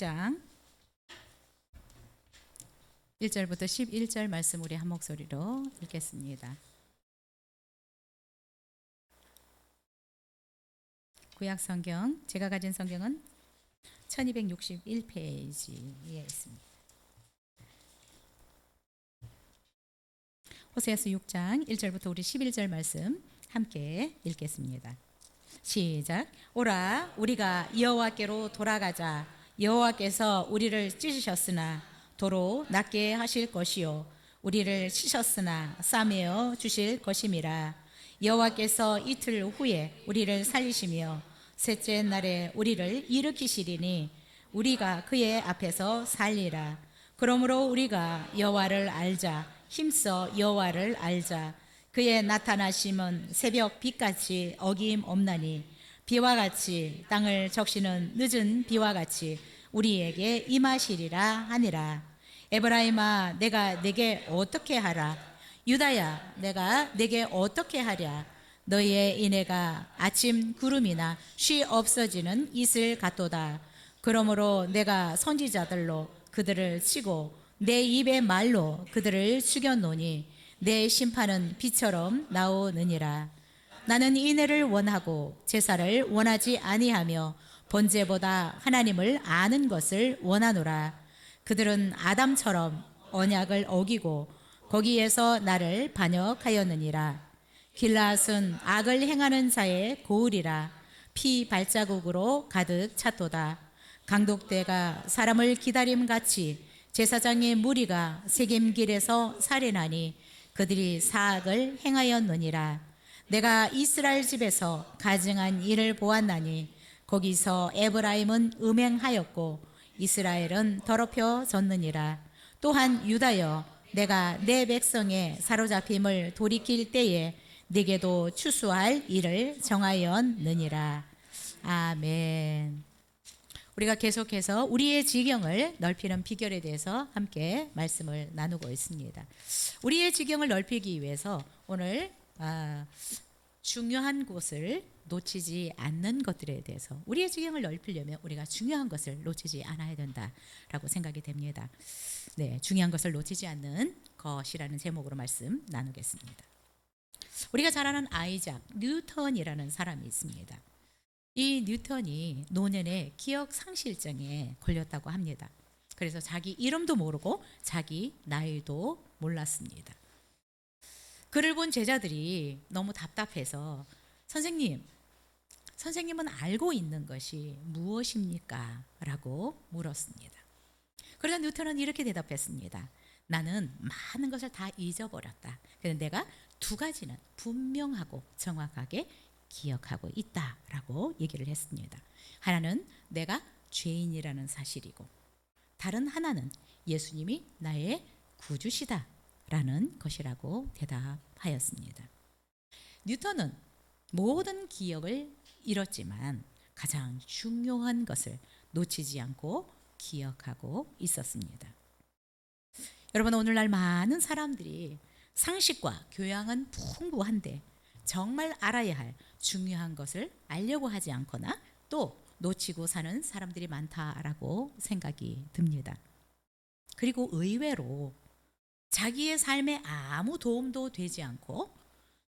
6장 1절부터 11절 말씀 우리 한 목소리로 읽겠습니다. 구약 성경, 제가 가진 성경은 1261페이지에 있습니다. 호세아서 6장 1절부터 우리 11절 말씀 함께 읽겠습니다. 시작. 오라, 우리가 여호와께로 돌아가자. 여호와께서 우리를 찢으셨으나 도로 낫게 하실 것이요 우리를 치셨으나 싸매어 주실 것임이라. 여호와께서 이틀 후에 우리를 살리시며 셋째 날에 우리를 일으키시리니 우리가 그의 앞에서 살리라. 그러므로 우리가 여호와를 알자. 힘써 여호와를 알자. 그의 나타나심은 새벽 빛같이 어김없나니 비와 같이 땅을 적시는 늦은 비와 같이 우리에게 임하시리라 하니라. 에브라임아, 내가 내게 어떻게 하라? 유다야, 내가 내게 어떻게 하랴? 너희의 인애가 아침 구름이나 쉬 없어지는 이슬 같도다. 그러므로 내가 선지자들로 그들을 치고 내 입의 말로 그들을 죽여노니 내 심판은 비처럼 나오느니라. 나는 인애를 원하고 제사를 원하지 아니하며 번제보다 하나님을 아는 것을 원하노라. 그들은 아담처럼 언약을 어기고 거기에서 나를 반역하였느니라. 길라앗은 악을 행하는 자의 고을이라. 피 발자국으로 가득 찼도다. 강독대가 사람을 기다림같이 제사장의 무리가 세겜길에서 살인하니 그들이 사악을 행하였느니라. 내가 이스라엘 집에서 가증한 일을 보았나니 거기서 에브라임은 음행하였고 이스라엘은 더럽혀졌느니라. 또한 유다여, 내가 내 백성의 사로잡힘을 돌이킬 때에 네게도 추수할 일을 정하였느니라. 아멘. 우리가 계속해서 우리의 지경을 넓히는 비결에 대해서 함께 말씀을 나누고 있습니다. 우리의 지경을 넓히기 위해서 오늘 중요한 곳을 놓치지 않는 것들에 대해서, 우리의 지경을 넓히려면 우리가 중요한 것을 놓치지 않아야 된다라고 생각이 됩니다. 네, 중요한 것을 놓치지 않는 것이라는 제목으로 말씀 나누겠습니다. 우리가 잘 아는 아이작 뉴턴이라는 사람이 있습니다. 이 뉴턴이 노년에 기억 상실증에 걸렸다고 합니다. 그래서 자기 이름도 모르고 자기 나이도 몰랐습니다. 그를 본 제자들이 너무 답답해서 선생님은 알고 있는 것이 무엇입니까? 라고 물었습니다. 그러자 뉴턴은 이렇게 대답했습니다. 나는 많은 것을 다 잊어버렸다. 그런데 내가 두 가지는 분명하고 정확하게 기억하고 있다라고 얘기를 했습니다. 하나는 내가 죄인이라는 사실이고, 다른 하나는 예수님이 나의 구주시다라는 것이라고 대답하였습니다. 뉴턴은 모든 기억을 잃었지만 가장 중요한 것을 놓치지 않고 기억하고 있었습니다. 여러분, 오늘날 많은 사람들이 상식과 교양은 풍부한데 정말 알아야 할 중요한 것을 알려고 하지 않거나 또 놓치고 사는 사람들이 많다라고 생각이 듭니다. 그리고 의외로 자기의 삶에 아무 도움도 되지 않고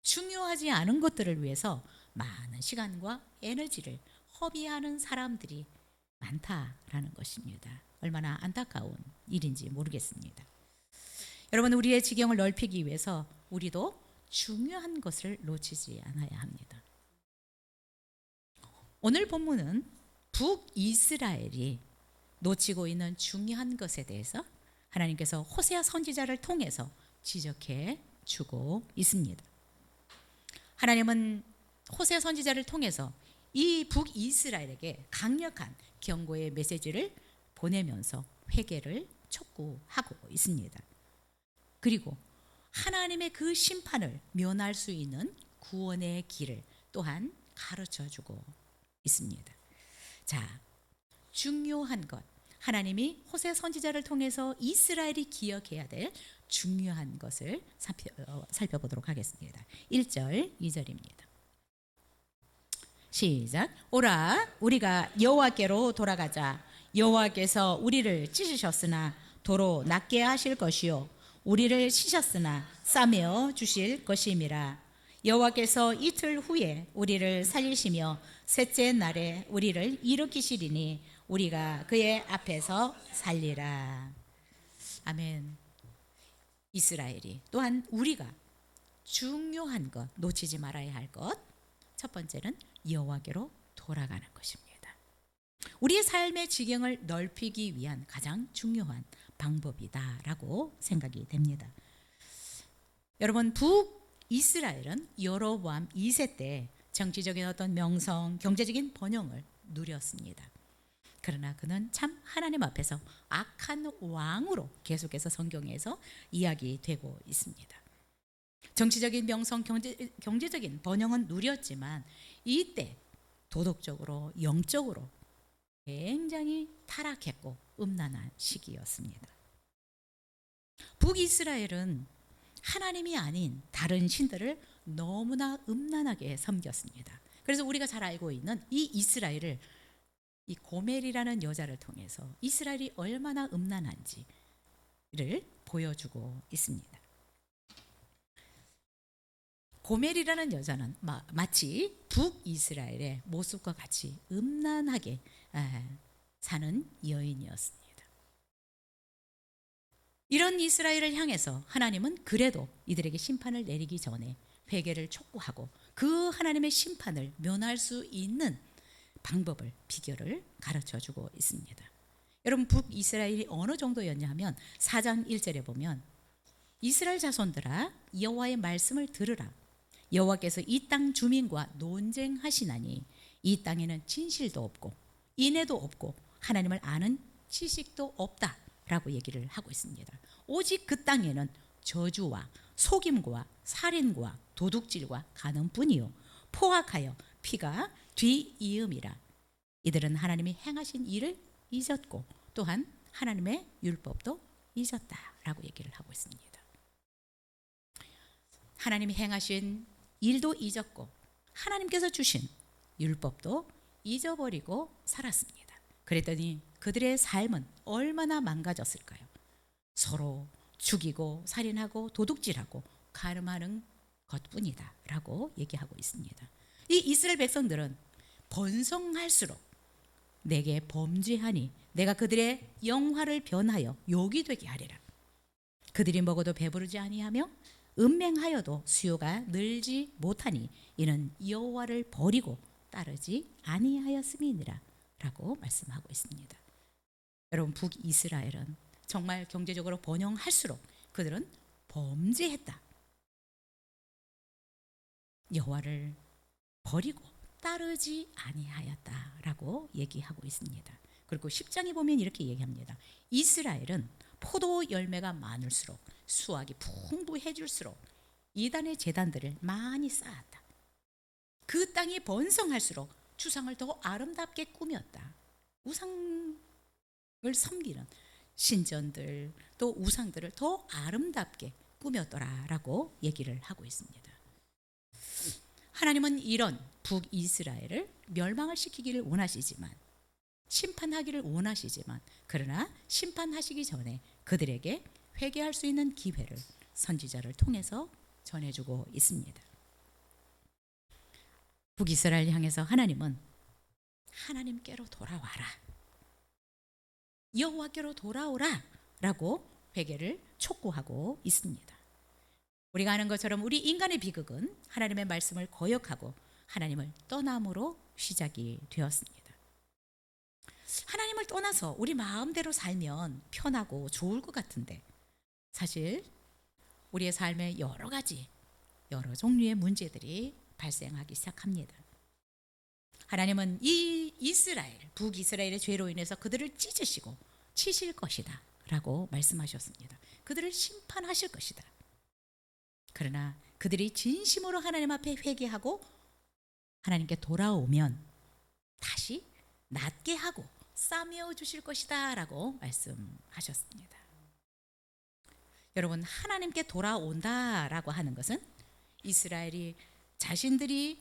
중요하지 않은 것들을 위해서 많은 시간과 에너지를 허비하는 사람들이 많다라는 것입니다. 얼마나 안타까운 일인지 모르겠습니다. 여러분, 우리의 지경을 넓히기 위해서 우리도 중요한 것을 놓치지 않아야 합니다. 오늘 본문은 북이스라엘이 놓치고 있는 중요한 것에 대해서 하나님께서 호세아 선지자를 통해서 지적해 주고 있습니다. 하나님은 호세아 선지자를 통해서 이 북이스라엘에게 강력한 경고의 메시지를 보내면서 회개를 촉구하고 있습니다. 그리고 하나님의 그 심판을 면할 수 있는 구원의 길을 또한 가르쳐주고 있습니다. 자, 중요한 것, 하나님이 호세 선지자를 통해서 이스라엘이 기억해야 될 중요한 것을 살펴보도록 하겠습니다. 1절, 2절입니다. 시작. 오라, 우리가 여호와께로 돌아가자. 여호와께서 우리를 찢으셨으나 도로 낫게 하실 것이요 우리를 치셨으나 싸매어 주실 것임이라. 여호와께서 이틀 후에 우리를 살리시며 셋째 날에 우리를 일으키시리니 우리가 그의 앞에서 살리라. 아멘. 이스라엘이 또한 우리가 중요한 것, 놓치지 말아야 할 것, 첫 번째는 여호와께로 돌아가는 것입니다. 우리의 삶의 지경을 넓히기 위한 가장 중요한 방법이다라고 생각이 됩니다. 여러분, 북이스라엘은 여로보암 2세 때 정치적인 어떤 명성, 경제적인 번영을 누렸습니다. 그러나 그는 참 하나님 앞에서 악한 왕으로 계속해서 성경에서 이야기되고 있습니다. 정치적인 명성, 경제적인 번영은 누렸지만 이때 도덕적으로, 영적으로 굉장히 타락했고 음란한 시기였습니다. 북이스라엘은 하나님이 아닌 다른 신들을 너무나 음란하게 섬겼습니다. 그래서 우리가 잘 알고 있는 이 이스라엘을 이 고멜이라는 여자를 통해서 이스라엘이 얼마나 음란한지를 보여주고 있습니다. 고멜이라는 여자는 마치 북이스라엘의 모습과 같이 음란하게 사는 여인이었습니다. 이런 이스라엘을 향해서 하나님은 그래도 이들에게 심판을 내리기 전에 회개를 촉구하고 그 하나님의 심판을 면할 수 있는 방법을, 비결을 가르쳐주고 있습니다. 여러분, 북이스라엘이 어느 정도였냐면 4장 1절에 보면 이스라엘 자손들아 여호와의 말씀을 들으라. 여호와께서 이 땅 주민과 논쟁하시나니 이 땅에는 진실도 없고 인애도 없고 하나님을 아는 지식도 없다라고 얘기를 하고 있습니다. 오직 그 땅에는 저주와 속임과 살인과 도둑질과 간음뿐이요 포악하여 피가 뒤이음이라. 이들은 하나님이 행하신 일을 잊었고 또한 하나님의 율법도 잊었다라고 얘기를 하고 있습니다. 하나님이 행하신 일도 잊었고 하나님께서 주신 율법도 잊어버리고 살았습니다. 그랬더니 그들의 삶은 얼마나 망가졌을까요? 서로 죽이고 살인하고 도둑질하고 간음하는 것뿐이다 라고 얘기하고 있습니다. 이 이스라엘 백성들은 번성할수록 내게 범죄하니 내가 그들의 영화를 변하여 욕이 되게 하리라. 그들이 먹어도 배부르지 아니하며 음맹하여도 수요가 늘지 못하니 이는 여호와를 버리고 따르지 아니하였음이니라 라고 말씀하고 있습니다. 여러분, 북이스라엘은 정말 경제적으로 번영할수록 그들은 범죄했다. 여호와를 버리고 따르지 아니하였다라고 얘기하고 있습니다. 그리고 10장에 보면 이렇게 얘기합니다. 이스라엘은 포도 열매가 많을수록 수확이 풍부해질수록 이단의 제단들을 많이 쌓았다. 그 땅이 번성할수록 주상을 더 아름답게 꾸몄다. 우상을 섬기는 신전들 또 우상들을 더 아름답게 꾸몄더라라고 얘기를 하고 있습니다. 하나님은 이런 북이스라엘을 멸망을 시키기를 원하시지만 심판하기를 원하시지만 그러나 심판하시기 전에 그들에게 회개할 수 있는 기회를 선지자를 통해서 전해주고 있습니다. 북이스라엘 향해서 하나님은 하나님께로 돌아와라, 여호와께로 돌아오라 라고 회개를 촉구하고 있습니다. 우리가 아는 것처럼 우리 인간의 비극은 하나님의 말씀을 거역하고 하나님을 떠남으로 시작이 되었습니다. 하나님을 떠나서 우리 마음대로 살면 편하고 좋을 것 같은데 사실 우리의 삶에 여러 가지 여러 종류의 문제들이 발생하기 시작합니다. 하나님은 이 이스라엘, 북이스라엘의 죄로 인해서 그들을 찢으시고 치실 것이다 라고 말씀하셨습니다. 그들을 심판하실 것이다. 그러나 그들이 진심으로 하나님 앞에 회개하고 하나님께 돌아오면 다시 낫게 하고 싸매어 주실 것이다 라고 말씀하셨습니다. 여러분, 하나님께 돌아온다라고 하는 것은 이스라엘이 자신들의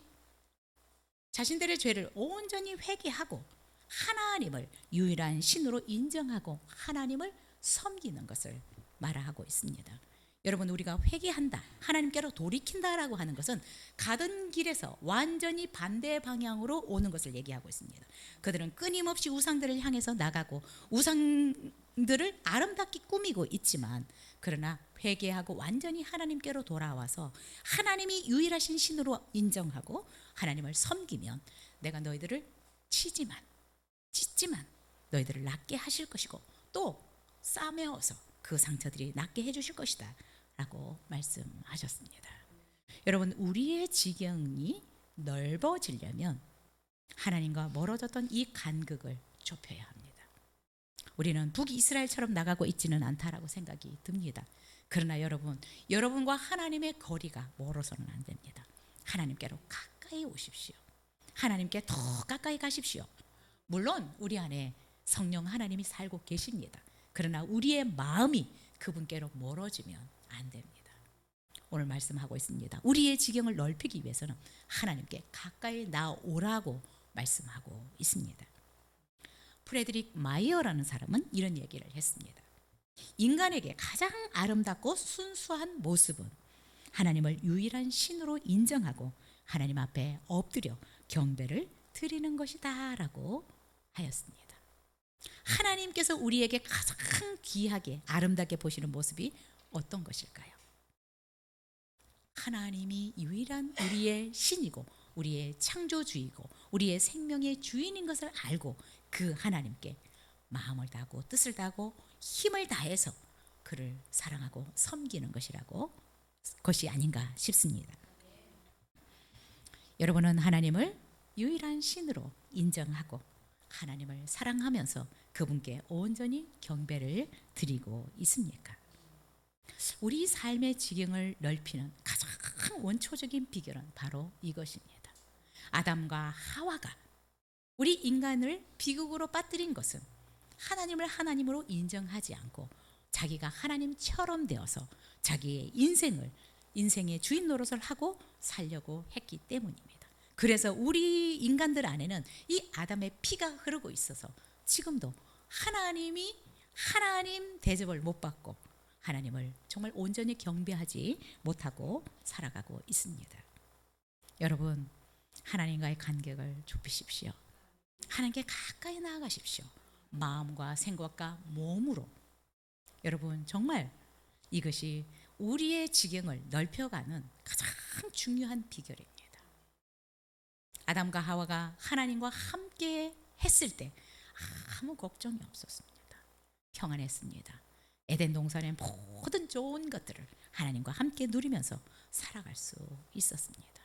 죄를 온전히 회개하고 하나님을 유일한 신으로 인정하고 하나님을 섬기는 것을 말하고 있습니다. 여러분, 우리가 회개한다, 하나님께로 돌이킨다라고 하는 것은 가던 길에서 완전히 반대 방향으로 오는 것을 얘기하고 있습니다. 그들은 끊임없이 우상들을 향해서 나가고 우상들을 아름답게 꾸미고 있지만, 그러나 회개하고 완전히 하나님께로 돌아와서 하나님이 유일하신 신으로 인정하고 하나님을 섬기면 내가 너희들을 치지만 찢지만 너희들을 낫게 하실 것이고 또 싸매어서 그 상처들이 낫게 해주실 것이다 라고 말씀하셨습니다. 여러분, 우리의 지경이 넓어지려면 하나님과 멀어졌던 이 간극을 좁혀야 합니다. 우리는 북이스라엘처럼 나가고 있지는 않다라고 생각이 듭니다. 그러나 여러분과 하나님의 거리가 멀어서는 안 됩니다. 하나님께로 가까이 오십시오. 하나님께 더 가까이 가십시오. 물론 우리 안에 성령 하나님이 살고 계십니다. 그러나 우리의 마음이 그분께로 멀어지면 안 됩니다. 오늘 말씀하고 있습니다. 우리의 지경을 넓히기 위해서는 하나님께 가까이 나오라고 말씀하고 있습니다. 프레드릭 마이어라는 사람은 이런 얘기를 했습니다. 인간에게 가장 아름답고 순수한 모습은 하나님을 유일한 신으로 인정하고 하나님 앞에 엎드려 경배를 드리는 것이다 라고 하였습니다. 하나님께서 우리에게 가장 귀하게 아름답게 보시는 모습이 어떤 것일까요? 하나님이 유일한 우리의 신이고 우리의 창조주이고 우리의 생명의 주인인 것을 알고 그 하나님께 마음을 다하고 뜻을 다하고 힘을 다해서 그를 사랑하고 섬기는 것이 아닌가 싶습니다. 여러분은 하나님을 유일한 신으로 인정하고 하나님을 사랑하면서 그분께 온전히 경배를 드리고 있습니까? 우리 삶의 지경을 넓히는 가장 원초적인 비결은 바로 이것입니다. 아담과 하와가 우리 인간을 비극으로 빠뜨린 것은 하나님을 하나님으로 인정하지 않고 자기가 하나님처럼 되어서 자기의 인생의 주인 노릇을 하고 살려고 했기 때문입니다. 그래서 우리 인간들 안에는 이 아담의 피가 흐르고 있어서 지금도 하나님 대접을 못 받고 하나님을 정말 온전히 경배하지 못하고 살아가고 있습니다. 여러분, 하나님과의 간격을 좁히십시오. 하나님께 가까이 나아가십시오. 마음과 생각과 몸으로. 여러분, 정말 이것이 우리의 지경을 넓혀가는 가장 중요한 비결입니다. 아담과 하와가 하나님과 함께 했을 때 아무 걱정이 없었습니다. 평안했습니다. 에덴 동산의 모든 좋은 것들을 하나님과 함께 누리면서 살아갈 수 있었습니다.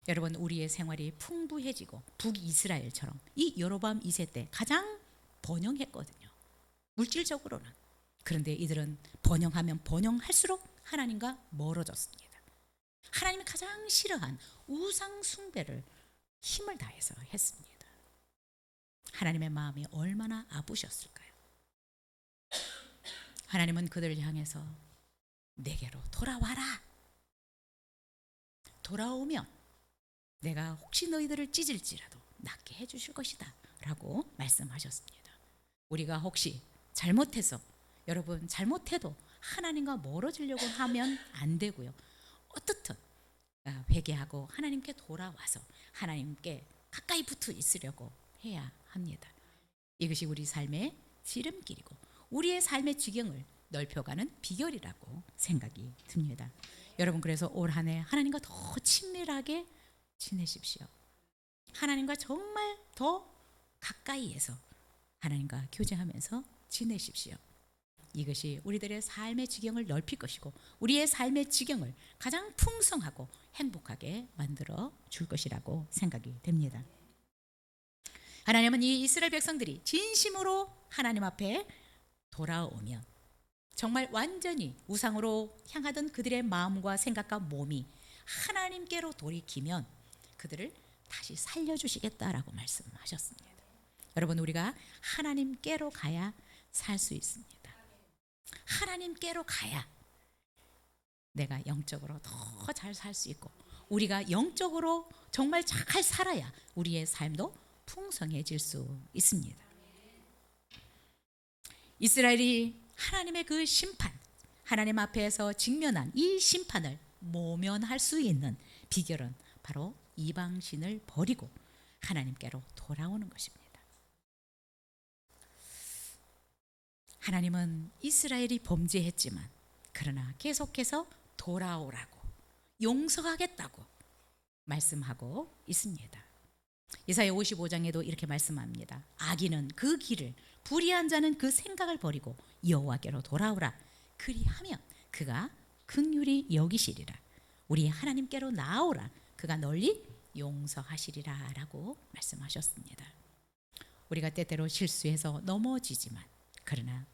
여러분, 우리의 생활이 풍부해지고 북이스라엘처럼 이 여로보암 2세 때 가장 번영했거든요. 물질적으로는. 그런데 이들은 번영하면 번영할수록 하나님과 멀어졌습니다. 하나님이 가장 싫어한 우상 숭배를 힘을 다해서 했습니다. 하나님의 마음이 얼마나 아프셨을까요? 하나님은 그들을 향해서 내게로 돌아와라. 돌아오면 내가 혹시 너희들을 찢을지라도 낫게 해주실 것이다 라고 말씀하셨습니다. 우리가 혹시 잘못해서, 여러분 잘못해도 하나님과 멀어지려고 하면 안 되고요. 어떻든 회개하고 하나님께 돌아와서 하나님께 가까이 붙어 있으려고 해야 합니다. 이것이 우리 삶의 지름길이고 우리의 삶의 지경을 넓혀가는 비결이라고 생각이 듭니다. 여러분, 그래서 올 한 해 하나님과 더 친밀하게 지내십시오. 하나님과 정말 더 가까이에서 하나님과 교제하면서 지내십시오. 이것이 우리들의 삶의 지경을 넓힐 것이고 우리의 삶의 지경을 가장 풍성하고 행복하게 만들어 줄 것이라고 생각이 됩니다. 하나님은 이 이스라엘 백성들이 진심으로 하나님 앞에 돌아오면 정말 완전히 우상으로 향하던 그들의 마음과 생각과 몸이 하나님께로 돌이키면 그들을 다시 살려주시겠다라고 말씀하셨습니다. 여러분, 우리가 하나님께로 가야 살 수 있습니다. 하나님께로 가야 내가 영적으로 더 잘 살 수 있고 우리가 영적으로 정말 잘 살아야 우리의 삶도 풍성해질 수 있습니다. 이스라엘이 하나님의 그 심판, 하나님 앞에서 직면한 이 심판을 모면할 수 있는 비결은 바로 이방신을 버리고 하나님께로 돌아오는 것입니다. 하나님은 이스라엘이 범죄했지만 그러나 계속해서 돌아오라고 용서하겠다고 말씀하고 있습니다. 이사야 55장에도 이렇게 말씀합니다. 악인은 그 길을, 불의한 자는 그 생각을 버리고 여호와께로 돌아오라. 그리하면 그가 긍휼히 여기시리라. 우리 하나님께로 나아오라. 그가 널리 용서하시리라 라고 말씀하셨습니다. 우리가 때때로 실수해서 넘어지지만 그러나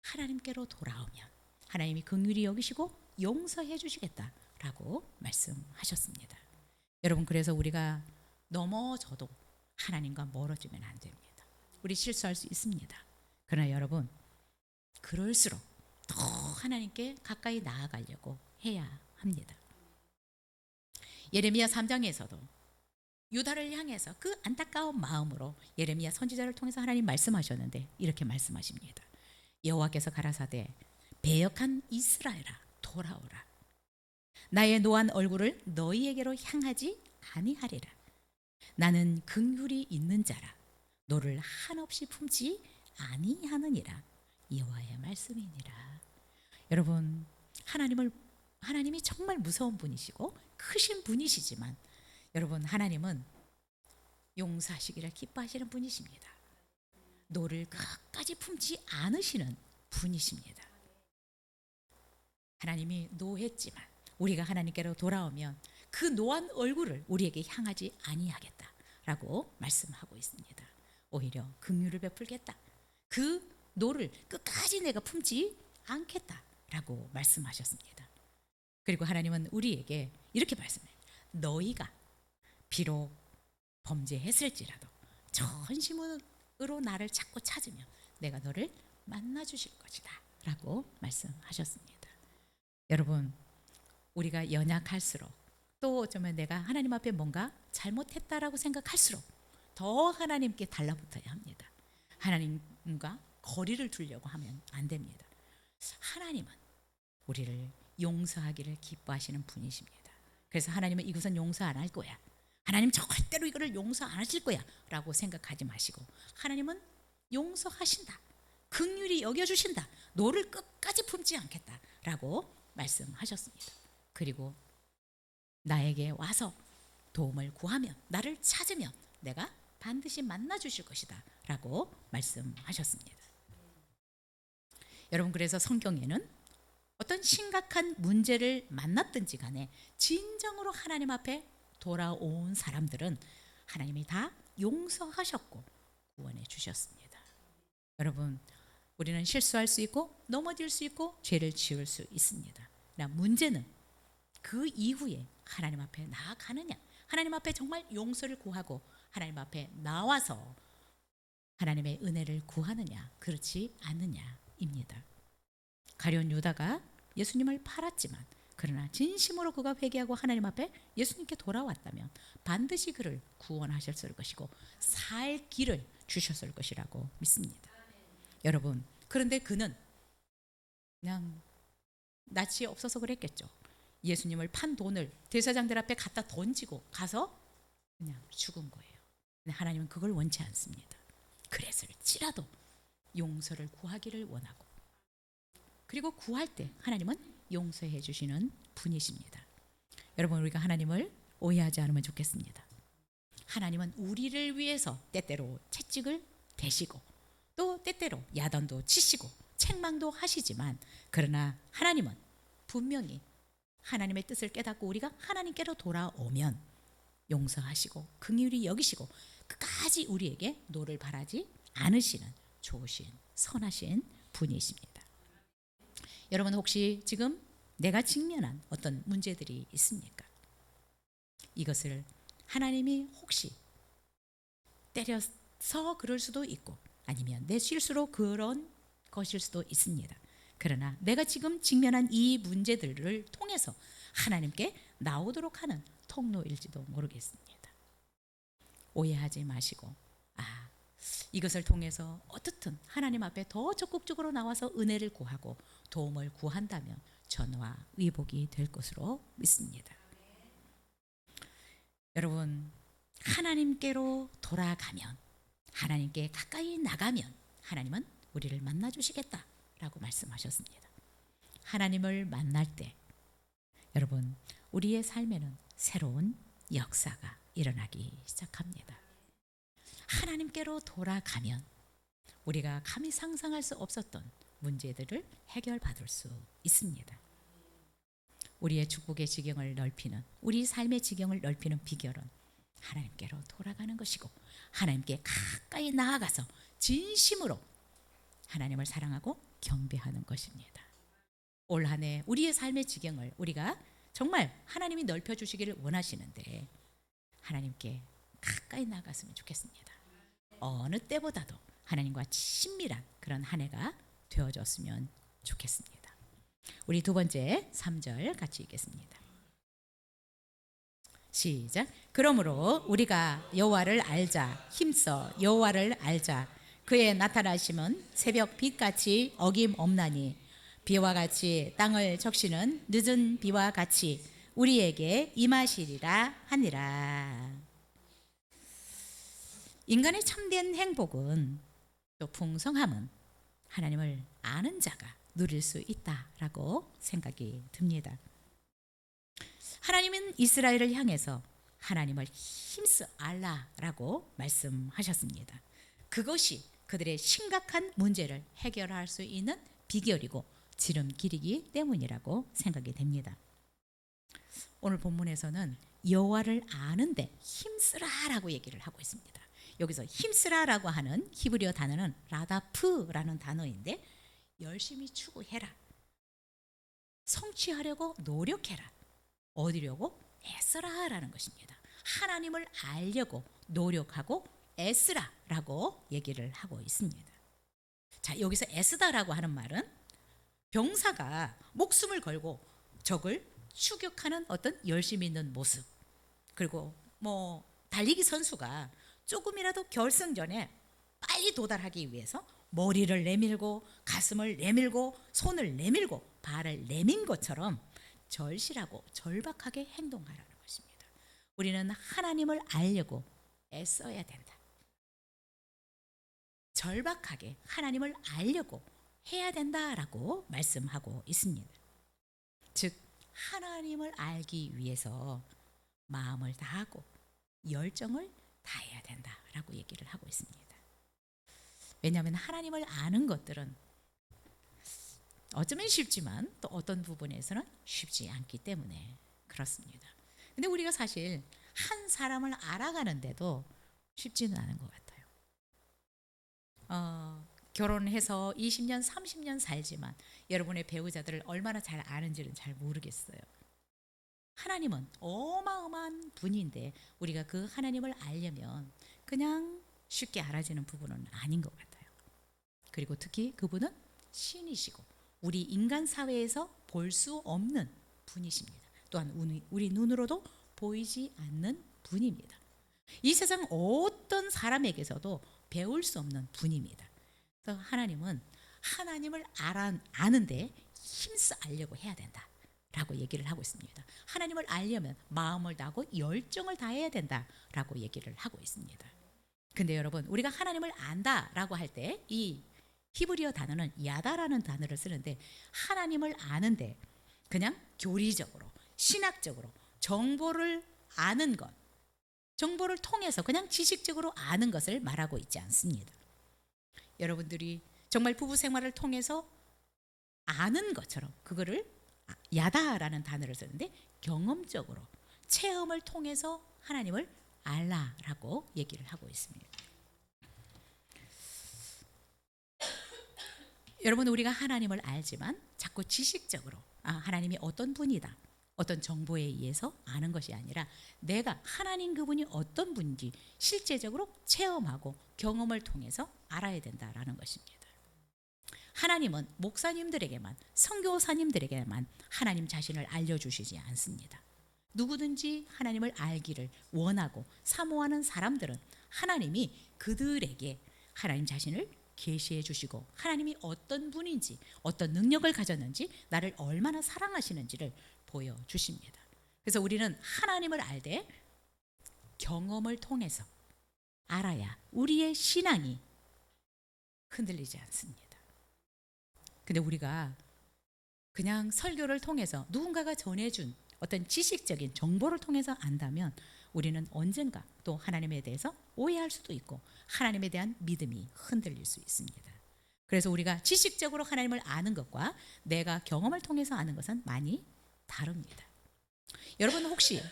하나님께로 돌아오면 하나님이 긍휼히 여기시고 용서해 주시겠다라고 말씀하셨습니다. 여러분, 그래서 우리가 넘어져도 하나님과 멀어지면 안 됩니다. 우리 실수할 수 있습니다. 그러나 여러분, 그럴수록 더 하나님께 가까이 나아가려고 해야 합니다. 예레미야 3장에서도 유다를 향해서 그 안타까운 마음으로 예레미야 선지자를 통해서 하나님 말씀하셨는데 이렇게 말씀하십니다. 여호와께서 가라사대 배역한 이스라엘아 돌아오라. 나의 노한 얼굴을 너희에게로 향하지 아니하리라. 나는 긍휼이 있는 자라 너를 한없이 품지 아니하느니라. 여호와의 말씀이니라. 여러분, 하나님이 정말 무서운 분이시고 크신 분이시지만 여러분, 하나님은 용서하시기를 기뻐하시는 분이십니다. 너를 끝까지 품지 않으시는 분이십니다. 하나님이 노했지만 우리가 하나님께로 돌아오면 그 노한 얼굴을 우리에게 향하지 아니하겠다라고 말씀하고 있습니다. 오히려 긍휼을 베풀겠다. 그 노를 끝까지 내가 품지 않겠다라고 말씀하셨습니다. 그리고 하나님은 우리에게 이렇게 말씀해요. 너희가 비록 범죄했을지라도 전심으로 나를 자꾸 찾으면 내가 너를 만나 주실 것이다 라고 말씀하셨습니다. 여러분, 우리가 연약할수록 또 어쩌면 내가 하나님 앞에 뭔가 잘못했다라고 생각할수록 더 하나님께 달라붙어야 합니다. 하나님과 거리를 두려고 하면 안 됩니다. 하나님은 우리를 용서하기를 기뻐하시는 분이십니다. 그래서 하나님은 이것은 용서 안 할 거야, 하나님 절대로 이거를 용서 안 하실 거야 라고 생각하지 마시고 하나님은 용서하신다, 긍휼히 여겨주신다, 너를 끝까지 품지 않겠다 라고 말씀하셨습니다. 그리고 나에게 와서 도움을 구하면, 나를 찾으면 내가 반드시 만나 주실 것이다 라고 말씀하셨습니다. 여러분, 그래서 성경에는 어떤 심각한 문제를 만났든지 간에 진정으로 하나님 앞에 돌아온 사람들은 하나님이 다 용서하셨고 구원해 주셨습니다. 여러분, 우리는 실수할 수 있고 넘어질 수 있고 죄를 지을 수 있습니다. 그러나 문제는 그 이후에 하나님 앞에 나아가느냐, 하나님 앞에 정말 용서를 구하고 하나님 앞에 나와서 하나님의 은혜를 구하느냐 그렇지 않느냐입니다. 가룟 유다가 예수님을 팔았지만 그러나 진심으로 그가 회개하고 하나님 앞에 예수님께 돌아왔다면 반드시 그를 구원하셨을 것이고 살 길을 주셨을 것이라고 믿습니다. 여러분, 그런데 그는 그냥 낯이 없어서 그랬겠죠. 예수님을 판 돈을 대제사장들 앞에 갖다 던지고 가서 그냥 죽은 거예요. 근데 하나님은 그걸 원치 않습니다. 그랬을지라도 용서를 구하기를 원하고, 그리고 구할 때 하나님은 용서해 주시는 분이십니다. 여러분, 우리가 하나님을 오해하지 않으면 좋겠습니다. 하나님은 우리를 위해서 때때로 채찍을 대시고 또 때때로 야단도 치시고 책망도 하시지만, 그러나 하나님은 분명히 하나님의 뜻을 깨닫고 우리가 하나님께로 돌아오면 용서하시고 긍휼히 여기시고 끝까지 우리에게 노를 바라지 않으시는 좋으신 선하신 분이십니다. 여러분, 혹시 지금 내가 직면한 어떤 문제들이 있습니까? 이것을 하나님이 혹시 때려서 그럴 수도 있고 아니면 내 실수로 그런 것일 수도 있습니다. 그러나 내가 지금 직면한 이 문제들을 통해서 하나님께 나오도록 하는 통로일지도 모르겠습니다. 오해하지 마시고 이것을 통해서 어떻든 하나님 앞에 더 적극적으로 나와서 은혜를 구하고 도움을 구한다면 전화 위복이 될 것으로 믿습니다. 여러분, 하나님께로 돌아가면, 하나님께 가까이 나가면 하나님은 우리를 만나 주시겠다라고 말씀하셨습니다. 하나님을 만날 때 여러분, 우리의 삶에는 새로운 역사가 일어나기 시작합니다. 하나님께로 돌아가면 우리가 감히 상상할 수 없었던 문제들을 해결받을 수 있습니다. 우리의 축복의 지경을 넓히는, 우리 삶의 지경을 넓히는 비결은 하나님께로 돌아가는 것이고, 하나님께 가까이 나아가서 진심으로 하나님을 사랑하고 경배하는 것입니다. 올 한 해 우리의 삶의 지경을 우리가 정말 하나님이 넓혀주시기를 원하시는데 하나님께 가까이 나아갔으면 좋겠습니다. 어느 때보다도 하나님과 친밀한 그런 한 해가 되어졌으면 좋겠습니다. 우리 두 번째 3절 같이 읽겠습니다. 시작. 그러므로 우리가 여호와를 알자, 힘써 여호와를 알자. 그의 나타나심은 새벽 빛같이 어김없나니 비와 같이 땅을 적시는 늦은 비와 같이 우리에게 임하시리라 하니라. 인간의 참된 행복은 또 풍성함은 하나님을 아는 자가 누릴 수 있다라고 생각이 듭니다. 하나님은 이스라엘을 향해서 하나님을 힘써 알라라고 말씀하셨습니다. 그것이 그들의 심각한 문제를 해결할 수 있는 비결이고 지름길이기 때문이라고 생각이 됩니다. 오늘 본문에서는 여호와를 아는데 힘쓰라라고 얘기를 하고 있습니다. 여기서 힘쓰라라고 하는 히브리어 단어는 라다프라는 단어인데 열심히 추구해라, 성취하려고 노력해라, 얻으려고 애써라라는 것입니다. 하나님을 알려고 노력하고 애쓰라라고 얘기를 하고 있습니다. 자, 여기서 애쓰다라고 하는 말은 병사가 목숨을 걸고 적을 추격하는 어떤 열심히 있는 모습, 그리고 달리기 선수가 조금이라도 결승전에 빨리 도달하기 위해서 머리를 내밀고 가슴을 내밀고 손을 내밀고 발을 내민 것처럼 절실하고 절박하게 행동하라는 것입니다. 우리는 하나님을 알려고 애써야 된다. 절박하게 하나님을 알려고 해야 된다라고 말씀하고 있습니다. 즉 하나님을 알기 위해서 마음을 다하고 열정을 다해야 된다라고 얘기를 하고 있습니다. 왜냐하면 하나님을 아는 것들은 어쩌면 쉽지만 또 어떤 부분에서는 쉽지 않기 때문에 그렇습니다. 근데 우리가 사실 한 사람을 알아가는데도 쉽지는 않은 것 같아요. 결혼해서 20년, 30년 살지만 여러분의 배우자들을 얼마나 잘 아는지는 잘 모르겠어요. 하나님은 어마어마한 분인데 우리가 그 하나님을 알려면 그냥 쉽게 알아지는 부분은 아닌 것 같아요. 그리고 특히 그분은 신이시고 우리 인간 사회에서 볼 수 없는 분이십니다. 또한 우리 눈으로도 보이지 않는 분입니다. 이 세상 어떤 사람에게서도 배울 수 없는 분입니다. 그래서 하나님은 하나님을 아는데 힘써 알려고 해야 된다라고 얘기를 하고 있습니다. 하나님을 알려면 마음을 다하고 열정을 다해야 된다라고 얘기를 하고 있습니다. 근데 여러분, 우리가 하나님을 안다라고 할 때 이 히브리어 단어는 야다라는 단어를 쓰는데 하나님을 아는데 그냥 교리적으로 신학적으로 정보를 아는 것, 정보를 통해서 그냥 지식적으로 아는 것을 말하고 있지 않습니다. 여러분들이 정말 부부 생활을 통해서 아는 것처럼 그거를 야다라는 단어를 쓰는데 경험적으로 체험을 통해서 하나님을 알라라고 얘기를 하고 있습니다. 여러분, 우리가 하나님을 알지만 자꾸 지식적으로 하나님이 어떤 분이다, 어떤 정보에 의해서 아는 것이 아니라 내가 하나님 그분이 어떤 분인지 실제적으로 체험하고 경험을 통해서 알아야 된다라는 것입니다. 하나님은 목사님들에게만, 선교사님들에게만 하나님 자신을 알려주시지 않습니다. 누구든지 하나님을 알기를 원하고 사모하는 사람들은 하나님이 그들에게 하나님 자신을 계시해 주시고 하나님이 어떤 분인지 어떤 능력을 가졌는지 나를 얼마나 사랑하시는지를 보여주십니다. 그래서 우리는 하나님을 알되 경험을 통해서 알아야 우리의 신앙이 흔들리지 않습니다. 근데 우리가 그냥 설교를 통해서 누군가가 전해준 어떤 지식적인 정보를 통해서 안다면 우리는 언젠가 또 하나님에 대해서 오해할 수도 있고 하나님에 대한 믿음이 흔들릴 수 있습니다. 그래서 우리가 지식적으로 하나님을 아는 것과 내가 경험을 통해서 아는 것은 많이 다릅니다. 여러분 혹시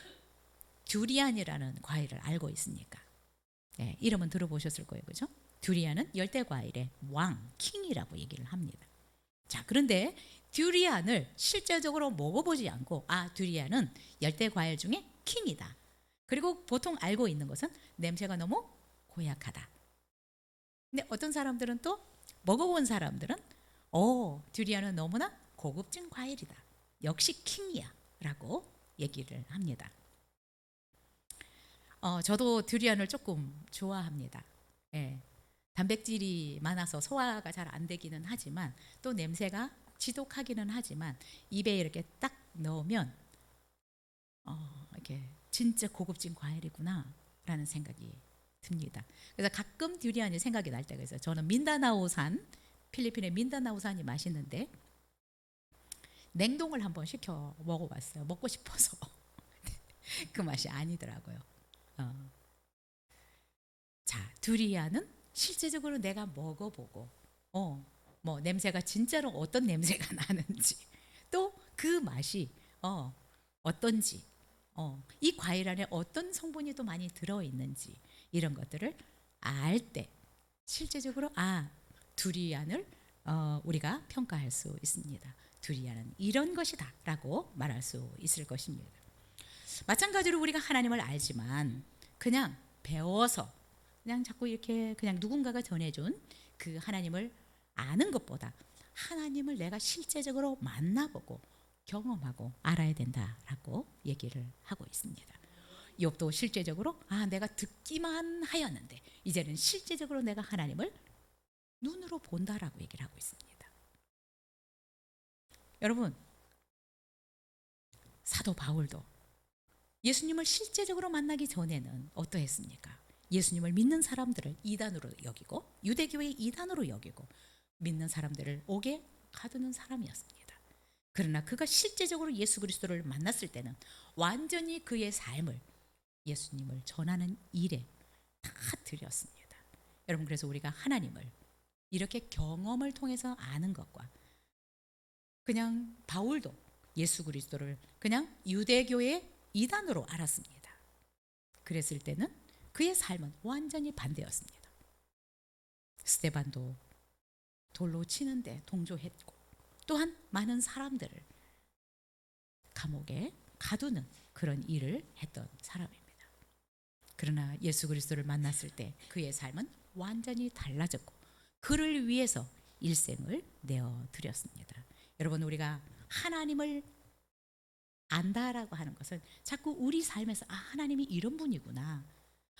듀리안이라는 과일을 알고 있습니까? 네, 이름은 들어보셨을 거예요, 그죠? 듀리안은 열대 과일의 왕, 킹이라고 얘기를 합니다. 자, 그런데 듀리안을 실제적으로 먹어보지 않고 듀리안은 열대 과일 중에 킹이다. 그리고 보통 알고 있는 것은 냄새가 너무 고약하다. 근데 어떤 사람들은 또 먹어본 사람들은 듀리안은 너무나 고급진 과일이다. 역시 킹이야 라고 얘기를 합니다. 저도 듀리안을 조금 좋아합니다. 예, 단백질이 많아서 소화가 잘 안 되기는 하지만 또 냄새가 지독하기는 하지만 입에 이렇게 딱 넣으면 이렇게 진짜 고급진 과일이구나 라는 생각이 듭니다. 그래서 가끔 듀리안이 생각이 날 때가 있어요. 저는 민다나오산, 필리핀의 민다나오산이 맛있는데 냉동을 한번 시켜 먹어봤어요. 먹고 싶어서 그 맛이 아니더라고요. 자, 듀리안은 실제적으로 내가 먹어보고 뭐 냄새가 진짜로 어떤 냄새가 나는지 또 그 맛이 어떤지 이 과일 안에 어떤 성분이 또 많이 들어있는지 이런 것들을 알 때 실제적으로 듀리안을 우리가 평가할 수 있습니다. 듀리안은 이런 것이다 라고 말할 수 있을 것입니다. 마찬가지로 우리가 하나님을 알지만 그냥 배워서 그냥 자꾸 이렇게 그냥 누군가가 전해준 그 하나님을 아는 것보다 하나님을 내가 실제적으로 만나보고 경험하고 알아야 된다라고 얘기를 하고 있습니다. 욥도 실제적으로 내가 듣기만 하였는데 이제는 실제적으로 내가 하나님을 눈으로 본다라고 얘기를 하고 있습니다. 여러분, 사도 바울도 예수님을 실제적으로 만나기 전에는 어떠했습니까? 예수님을 믿는 사람들을 이단으로 여기고 유대교의 이단으로 여기고 믿는 사람들을 옥에 가두는 사람이었습니다. 그러나 그가 실제적으로 예수 그리스도를 만났을 때는 완전히 그의 삶을 예수님을 전하는 일에 다 드렸습니다. 여러분, 그래서 우리가 하나님을 이렇게 경험을 통해서 아는 것과 그냥 바울도 예수 그리스도를 그냥 유대교의 이단으로 알았습니다. 그랬을 때는 그의 삶은 완전히 반대였습니다. 스데반도 돌로 치는데 동조했고 또한 많은 사람들을 감옥에 가두는 그런 일을 했던 사람입니다. 그러나 예수 그리스도를 만났을 때 그의 삶은 완전히 달라졌고 그를 위해서 일생을 내어드렸습니다. 여러분, 우리가 하나님을 안다라고 하는 것은 자꾸 우리 삶에서 하나님이 이런 분이구나,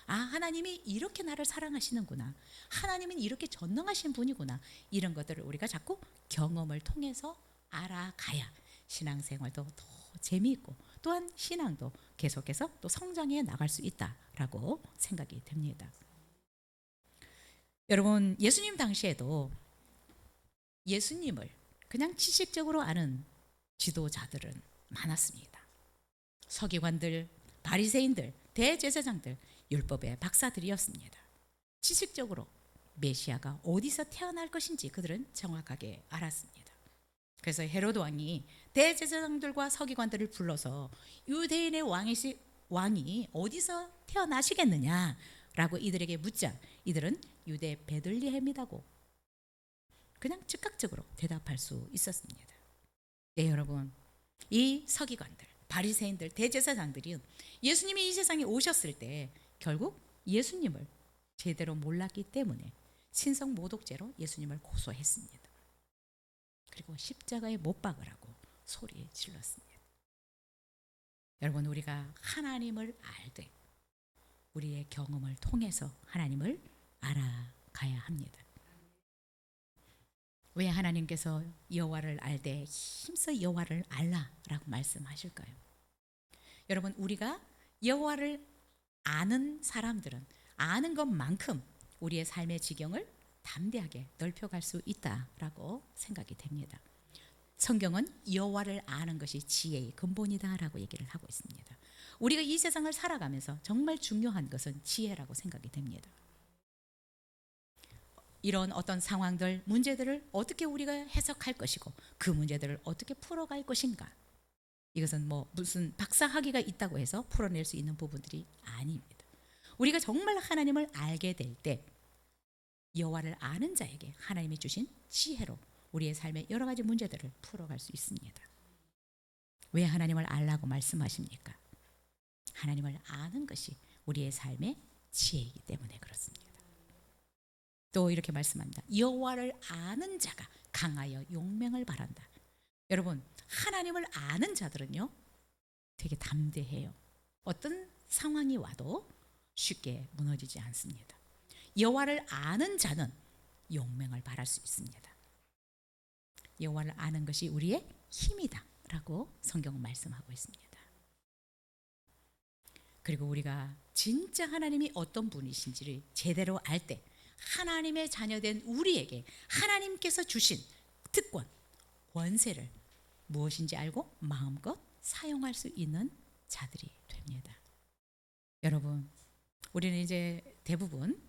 하나님이 이렇게 나를 사랑하시는구나, 하나님은 이렇게 전능하신 분이구나, 이런 것들을 우리가 자꾸 경험을 통해서 알아가야 신앙생활도 더 재미있고 또한 신앙도 계속해서 또 성장해 나갈 수 있다라고 생각이 됩니다. 여러분, 예수님 당시에도 예수님을 그냥 지식적으로 아는 지도자들은 많았습니다. 서기관들, 바리새인들, 대제사장들, 율법의 박사들이었습니다. 지식적으로 메시아가 어디서 태어날 것인지 그들은 정확하게 알았습니다. 그래서 헤로드 왕이 대제사장들과 서기관들을 불러서 유대인의 왕이 어디서 태어나시겠느냐라고 이들에게 묻자 이들은 유대 베들레헴이라고 그냥 즉각적으로 대답할 수 있었습니다. 네, 여러분, 이 서기관들, 바리새인들, 대제사장들이 예수님이 이 세상에 오셨을 때 결국 예수님을 제대로 몰랐기 때문에 신성 모독죄로 예수님을 고소했습니다. 그리고 십자가에 못 박으라고 소리 질렀습니다. 여러분, 우리가 하나님을 알되 우리의 경험을 통해서 하나님을 알아가야 합니다. 왜 하나님께서 여호와를 알되 힘써 여호와를 알라라고 말씀하실까요? 여러분, 우리가 여호와를 아는 사람들은 아는 것만큼 우리의 삶의 지경을 담대하게 넓혀갈 수 있다라고 생각이 됩니다. 성경은 여호와를 아는 것이 지혜의 근본이다라고 얘기를 하고 있습니다. 우리가 이 세상을 살아가면서 정말 중요한 것은 지혜라고 생각이 됩니다. 이런 어떤 상황들, 문제들을 어떻게 우리가 해석할 것이고 그 문제들을 어떻게 풀어갈 것인가, 이것은 뭐 무슨 박사학위가 있다고 해서 풀어낼 수 있는 부분들이 아닙니다. 우리가 정말 하나님을 알게 될 때 여호와를 아는 자에게 하나님이 주신 지혜로 우리의 삶의 여러 가지 문제들을 풀어갈 수 있습니다. 왜 하나님을 알라고 말씀하십니까? 하나님을 아는 것이 우리의 삶의 지혜이기 때문에 그렇습니다. 또 이렇게 말씀합니다. 여호와를 아는 자가 강하여 용맹을 바란다. 여러분, 하나님을 아는 자들은요 되게 담대해요. 어떤 상황이 와도 쉽게 무너지지 않습니다. 여호와를 아는 자는 용맹을 발할 수 있습니다. 여호와를 아는 것이 우리의 힘이다라고 성경은 말씀하고 있습니다. 그리고 우리가 진짜 하나님이 어떤 분이신지를 제대로 알 때 하나님의 자녀된 우리에게 하나님께서 주신 특권, 권세를 무엇인지 알고 마음껏 사용할 수 있는 자들이 됩니다. 여러분, 우리는 이제 대부분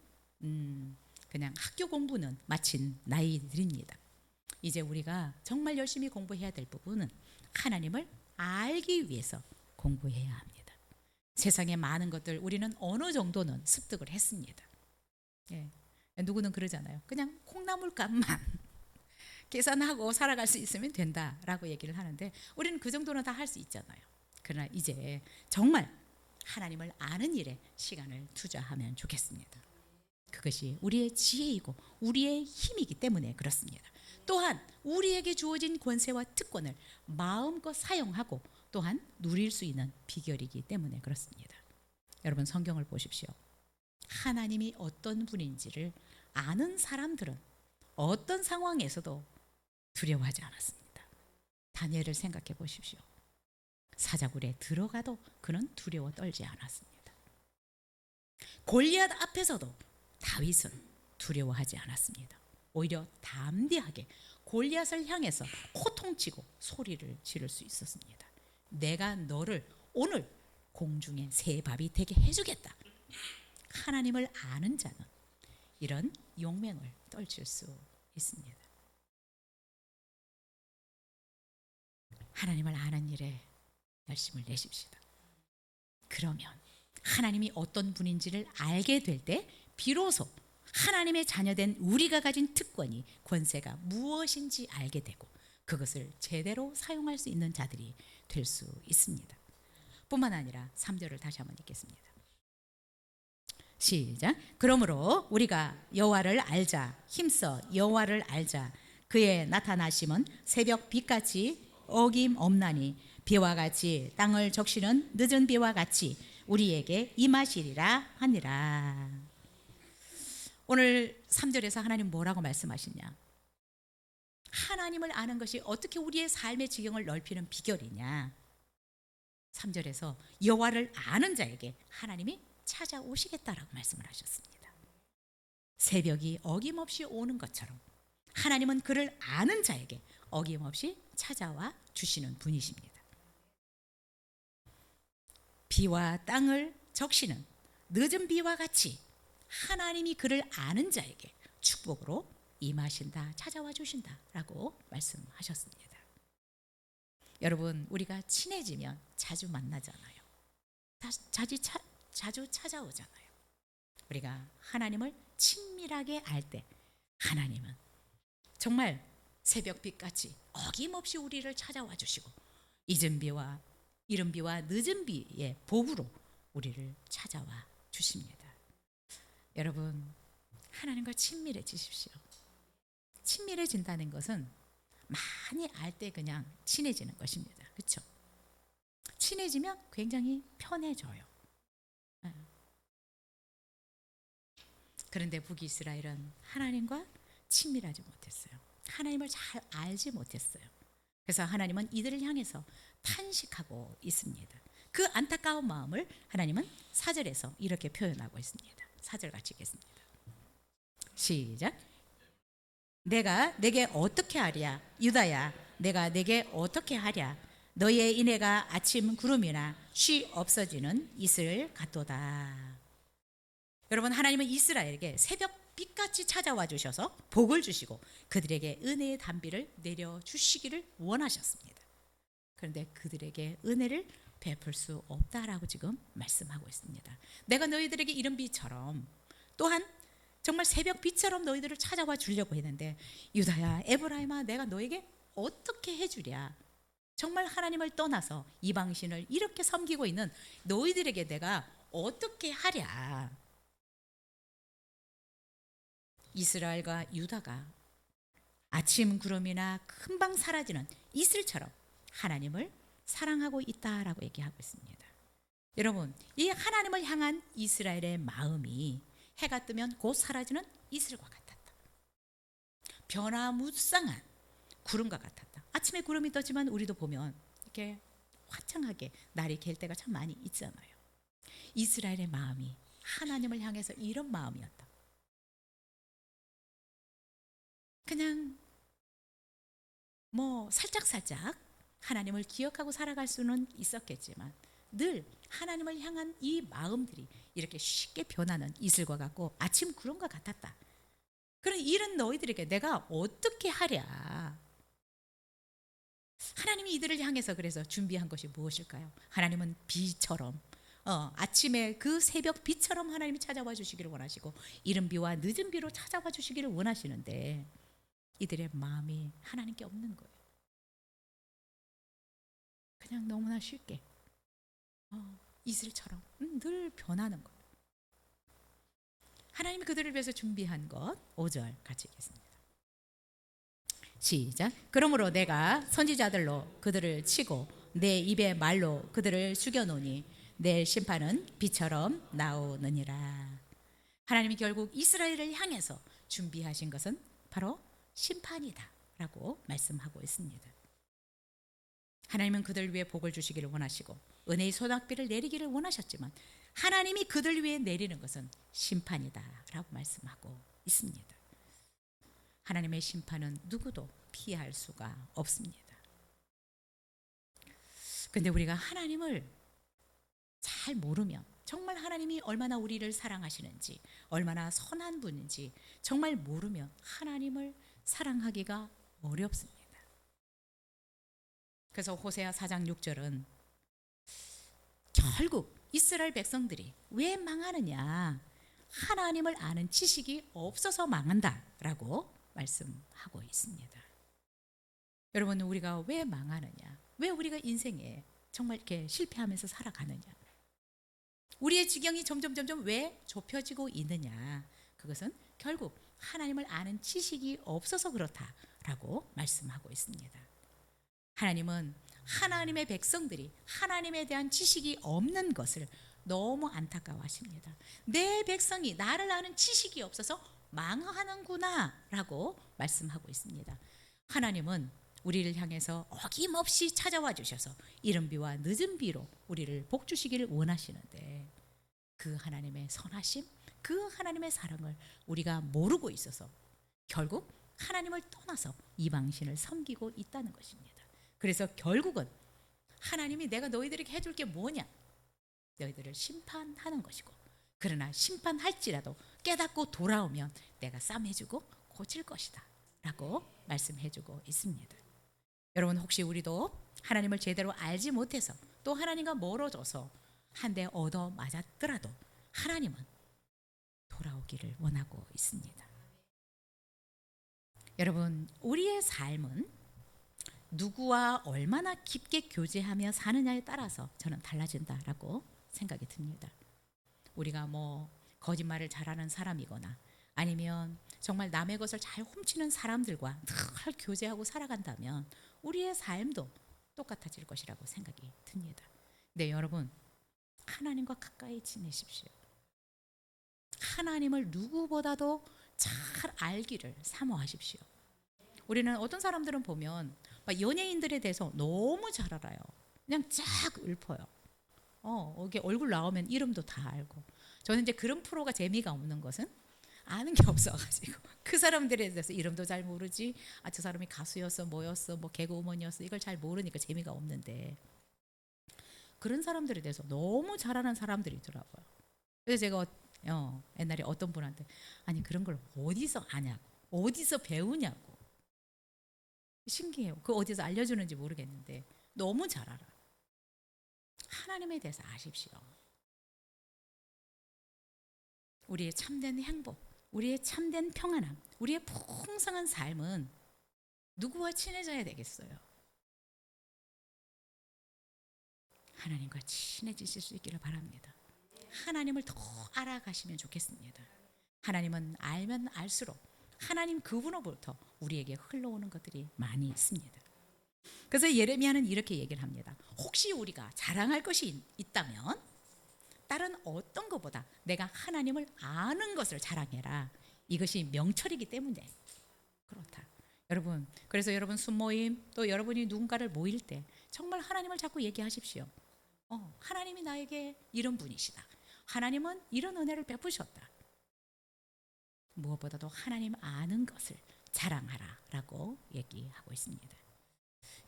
그냥 학교 공부는 마친 나이들입니다. 이제 우리가 정말 열심히 공부해야 될 부분은 하나님을 알기 위해서 공부해야 합니다. 세상의 많은 것들 우리는 어느 정도는 습득을 했습니다. 예. 누구는 그러잖아요. 그냥 콩나물값만 계산하고 살아갈 수 있으면 된다라고 얘기를 하는데 우리는 그 정도는 다 할 수 있잖아요. 그러나 이제 정말 하나님을 아는 일에 시간을 투자하면 좋겠습니다. 그것이 우리의 지혜이고 우리의 힘이기 때문에 그렇습니다. 또한 우리에게 주어진 권세와 특권을 마음껏 사용하고 또한 누릴 수 있는 비결이기 때문에 그렇습니다. 여러분, 성경을 보십시오. 하나님이 어떤 분인지를 아는 사람들은 어떤 상황에서도 두려워하지 않았습니다. 다니엘을 생각해 보십시오. 사자굴에 들어가도 그는 두려워 떨지 않았습니다. 골리앗 앞에서도 다윗은 두려워하지 않았습니다. 오히려 담대하게 골리앗을 향해서 호통치고 소리를 지를 수 있었습니다. 내가 너를 오늘 공중에 새 밥이 되게 해주겠다. 하나님을 아는 자는 이런 용맹을 떨칠 수 있습니다. 하나님을 아는 일에 열심을 내십시다. 그러면 하나님이 어떤 분인지를 알게 될 때 비로소 하나님의 자녀된 우리가 가진 특권이, 권세가 무엇인지 알게 되고 그것을 제대로 사용할 수 있는 자들이 될 수 있습니다. 뿐만 아니라 3절을 다시 한번 읽겠습니다. 시작. 그러므로 우리가 여호와를 알자. 힘써 여호와를 알자. 그의 나타나심은 새벽 빛같이 어김없나니 비와 같이 땅을 적시는 늦은 비와 같이 우리에게 임하시리라 하니라. 오늘 3절에서 하나님 뭐라고 말씀하시냐? 하나님을 아는 것이 어떻게 우리의 삶의 지경을 넓히는 비결이냐? 3절에서 여호와를 아는 자에게 하나님이 찾아오시겠다라고 말씀을 하셨습니다. 새벽이 어김없이 오는 것처럼 하나님은 그를 아는 자에게 어김없이 찾아와 주시는 분이십니다. 비와 땅을 적시는 늦은 비와 같이 하나님이 그를 아는 자에게 축복으로 임하신다, 찾아와 주신다라고 말씀하셨습니다. 여러분, 우리가 친해지면 자주 만나잖아요. 자주 찾아오잖아요. 우리가 하나님을 친밀하게 알 때 하나님은 정말 새벽빛같이 어김없이 우리를 찾아와 주시고 이른 비와 늦은 비의 복으로 우리를 찾아와 주십니다. 여러분, 하나님과 친밀해지십시오. 친밀해진다는 것은 많이 알 때 그냥 친해지는 것입니다. 그렇죠? 친해지면 굉장히 편해져요. 예. 그런데 북이스라엘은 하나님과 친밀하지 못했어요. 하나님을 잘 알지 못했어요. 그래서 하나님은 이들을 향해서 탄식하고 있습니다. 그 안타까운 마음을 하나님은 4절에서 이렇게 표현하고 있습니다. 4절 같이 읽겠습니다. 시작. 내가 내게 어떻게 하랴 유다야, 내가 내게 어떻게 하랴. 너의 인애가 아침 구름이나 쉬 없어지는 이슬 같도다. 여러분, 하나님은 이스라엘에게 새벽 빛같이 찾아와 주셔서 복을 주시고 그들에게 은혜의 단비를 내려주시기를 원하셨습니다. 그런데 그들에게 은혜를 베풀 수 없다라고 지금 말씀하고 있습니다. 내가 너희들에게 이른 비처럼 또한 정말 새벽 빛처럼 너희들을 찾아와 주려고 했는데, 유다야, 에브라임아, 내가 너에게 어떻게 해주랴. 정말 하나님을 떠나서 이방신을 이렇게 섬기고 있는 너희들에게 내가 어떻게 하랴. 이스라엘과 유다가 아침 구름이나 금방 사라지는 이슬처럼 하나님을 사랑하고 있다라고 얘기하고 있습니다. 여러분, 이 하나님을 향한 이스라엘의 마음이 해가 뜨면 곧 사라지는 이슬과 같았다. 변화무쌍한 구름과 같았다. 아침에 구름이 떴지만 우리도 보면 이렇게 화창하게 날이 갤 때가 참 많이 있잖아요. 이스라엘의 마음이 하나님을 향해서 이런 마음이었다. 그냥 뭐 살짝살짝 하나님을 기억하고 살아갈 수는 있었겠지만 늘 하나님을 향한 이 마음들이 이렇게 쉽게 변하는 이슬과 같고 아침 구름과 같았다. 그런 이런 너희들에게 내가 어떻게 하랴. 하나님이 이들을 향해서 그래서 준비한 것이 무엇일까요? 하나님은 비처럼 아침에 그 새벽 비처럼 하나님이 찾아와 주시기를 원하시고 이른 비와 늦은 비로 찾아와 주시기를 원하시는데 이들의 마음이 하나님께 없는 거예요. 그냥 너무나 쉽게 이슬처럼 늘 변하는 거예요. 하나님이 그들을 위해서 준비한 것 5절 같이 읽겠습니다. 시작. 그러므로 내가 선지자들로 그들을 치고 내 입의 말로 그들을 죽여놓으니 내 심판은 비처럼 나오느니라. 하나님이 결국 이스라엘을 향해서 준비하신 것은 바로 심판이다 라고 말씀하고 있습니다. 하나님은 그들 위해 복을 주시기를 원하시고 은혜의 소낙비를 내리기를 원하셨지만 하나님이 그들 위해 내리는 것은 심판이다 라고 말씀하고 있습니다. 하나님의 심판은 누구도 피할 수가 없습니다. 그런데 우리가 하나님을 잘 모르면 정말 하나님이 얼마나 우리를 사랑하시는지 얼마나 선한 분인지 정말 모르면 하나님을 사랑하기가 어렵습니다. 그래서 호세아 4장 6절은 결국 이스라엘 백성들이 왜 망하느냐, 하나님을 아는 지식이 없어서 망한다라고 말씀하고 있습니다. 여러분, 우리가 왜 망하느냐, 왜 우리가 인생에 정말 이렇게 실패하면서 살아가느냐, 우리의 지경이 점점 왜 좁혀지고 있느냐, 그것은 결국 하나님을 아는 지식이 없어서 그렇다라고 말씀하고 있습니다. 하나님은 하나님의 백성들이 하나님에 대한 지식이 없는 것을 너무 안타까워하십니다. 내 백성이 나를 아는 지식이 없어서 망하는구나 라고 말씀하고 있습니다. 하나님은 우리를 향해서 어김없이 찾아와 주셔서 이른 비와 늦은 비로 우리를 복 주시기를 원하시는데 그 하나님의 선하심, 그 하나님의 사랑을 우리가 모르고 있어서 결국 하나님을 떠나서 이방신을 섬기고 있다는 것입니다. 그래서 결국은 하나님이 내가 너희들에게 해줄 게 뭐냐, 너희들을 심판하는 것이고, 그러나 심판할지라도 깨닫고 돌아오면 내가 싸매주고 고칠 것이다 라고 말씀해주고 있습니다. 여러분, 혹시 우리도 하나님을 제대로 알지 못해서 또 하나님과 멀어져서 한 대 얻어 맞았더라도 하나님은 돌아오기를 원하고 있습니다. 여러분, 우리의 삶은 누구와 얼마나 깊게 교제하며 사느냐에 따라서 저는 달라진다라고 생각이 듭니다. 우리가 뭐 거짓말을 잘하는 사람이거나 아니면 정말 남의 것을 잘 훔치는 사람들과 늘 교제하고 살아간다면 우리의 삶도 똑같아질 것이라고 생각이 듭니다. 네, 여러분, 하나님과 가까이 지내십시오. 하나님을 누구보다도 잘 알기를 사모하십시오. 우리는 어떤 사람들은 보면 막 연예인들에 대해서 너무 잘 알아요. 그냥 쫙 읊어요. 이게 얼굴 나오면 이름도 다 알고. 저는 이제 그런 프로가 재미가 없는 것은 아는 게 없어가지고 그 사람들에 대해서 이름도 잘 모르지. 아, 저 사람이 가수였어, 뭐였어, 뭐 개그우먼이었어, 이걸 잘 모르니까 재미가 없는데, 그런 사람들에 대해서 너무 잘하는 사람들이 있더라고요. 그래서 제가 옛날에 어떤 분한테 아니 그런 걸 어디서 아냐고, 어디서 배우냐고. 신기해요. 그 어디서 알려주는지 모르겠는데 너무 잘 알아. 하나님에 대해서 아십시오. 우리의 참된 행복, 우리의 참된 평안함, 우리의 풍성한 삶은 누구와 친해져야 되겠어요? 하나님과 친해지실 수 있기를 바랍니다. 하나님을 더 알아가시면 좋겠습니다. 하나님은 알면 알수록 하나님 그분으로부터 우리에게 흘러오는 것들이 많이 있습니다. 그래서 예레미야는 이렇게 얘기를 합니다. 혹시 우리가 자랑할 것이 있다면 다른 어떤 것보다 내가 하나님을 아는 것을 자랑해라. 이것이 명철이기 때문에 그렇다. 여러분, 그래서 여러분 순모임 또 여러분이 누군가를 모일 때 정말 하나님을 자꾸 얘기하십시오. 하나님이 나에게 이런 분이시다. 하나님은 이런 은혜를 베푸셨다. 무엇보다도 하나님 아는 것을 자랑하라라고 얘기하고 있습니다.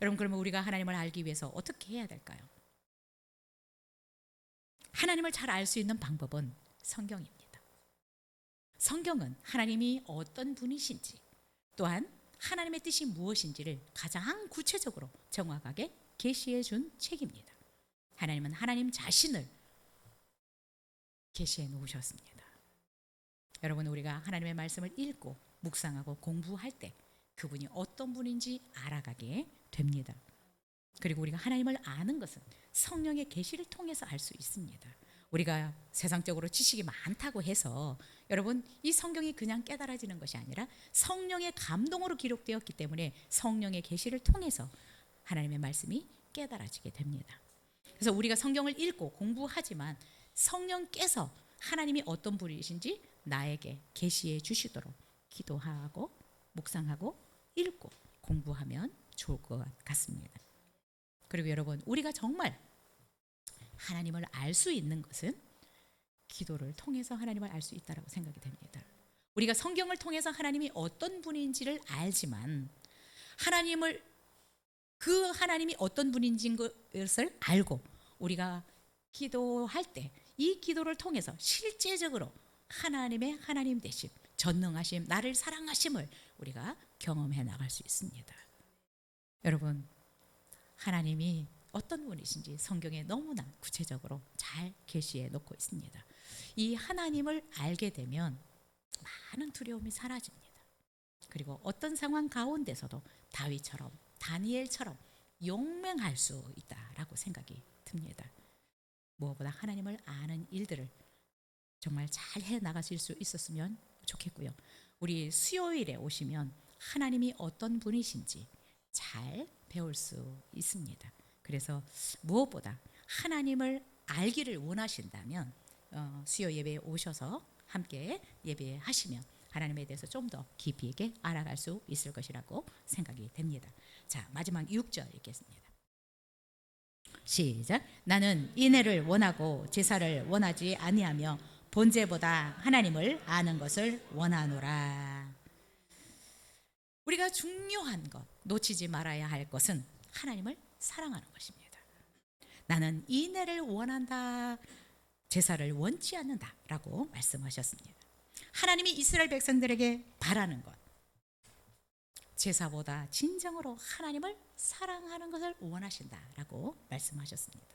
여러분, 그러면 우리가 하나님을 알기 위해서 어떻게 해야 될까요? 하나님을 잘 알 수 있는 방법은 성경입니다. 성경은 하나님이 어떤 분이신지 또한 하나님의 뜻이 무엇인지를 가장 구체적으로 정확하게 계시해 준 책입니다. 하나님은 하나님 자신을 계시해 놓으셨습니다. 여러분, 우리가 하나님의 말씀을 읽고 묵상하고 공부할 때 그분이 어떤 분인지 알아가게 됩니다. 그리고 우리가 하나님을 아는 것은 성령의 계시를 통해서 알 수 있습니다. 우리가 세상적으로 지식이 많다고 해서 여러분 이 성경이 그냥 깨달아지는 것이 아니라 성령의 감동으로 기록되었기 때문에 성령의 계시를 통해서 하나님의 말씀이 깨달아지게 됩니다. 그래서 우리가 성경을 읽고 공부하지만 성령께서 하나님이 어떤 분이신지 나에게 계시해 주시도록 기도하고 묵상하고 읽고 공부하면 좋을 것 같습니다. 그리고 여러분, 우리가 정말 하나님을 알 수 있는 것은 기도를 통해서 하나님을 알 수 있다고 생각이 됩니다. 우리가 성경을 통해서 하나님이 어떤 분인지를 알지만 하나님이 어떤 분인지 것을 알고 우리가 기도할 때 이 기도를 통해서 실제적으로 하나님의 하나님 되심, 전능하심, 나를 사랑하심을 우리가 경험해 나갈 수 있습니다. 여러분, 하나님이 어떤 분이신지 성경에 너무나 구체적으로 잘 계시해 놓고 있습니다. 이 하나님을 알게 되면 많은 두려움이 사라집니다. 그리고 어떤 상황 가운데서도 다윗처럼 다니엘처럼 용맹할 수 있다라고 생각이 듭니다. 무엇보다 하나님을 아는 일들을 정말 잘 해 나가실 수 있었으면 좋겠고요. 우리 수요일에 오시면 하나님이 어떤 분이신지 잘 배울 수 있습니다. 그래서 무엇보다 하나님을 알기를 원하신다면 수요 예배에 오셔서 함께 예배하시면 하나님에 대해서 좀 더 깊이 있게 알아갈 수 있을 것이라고 생각이 됩니다. 자, 마지막 6절 읽겠습니다. 시작. 나는 인애를 원하고 제사를 원하지 아니하며 본제보다 하나님을 아는 것을 원하노라. 우리가 중요한 것, 놓치지 말아야 할 것은 하나님을 사랑하는 것입니다. 나는 인애를 원한다, 제사를 원치 않는다라고 말씀하셨습니다. 하나님이 이스라엘 백성들에게 바라는 것, 제사보다 진정으로 하나님을 사랑하는 것을 원하신다라고 말씀하셨습니다.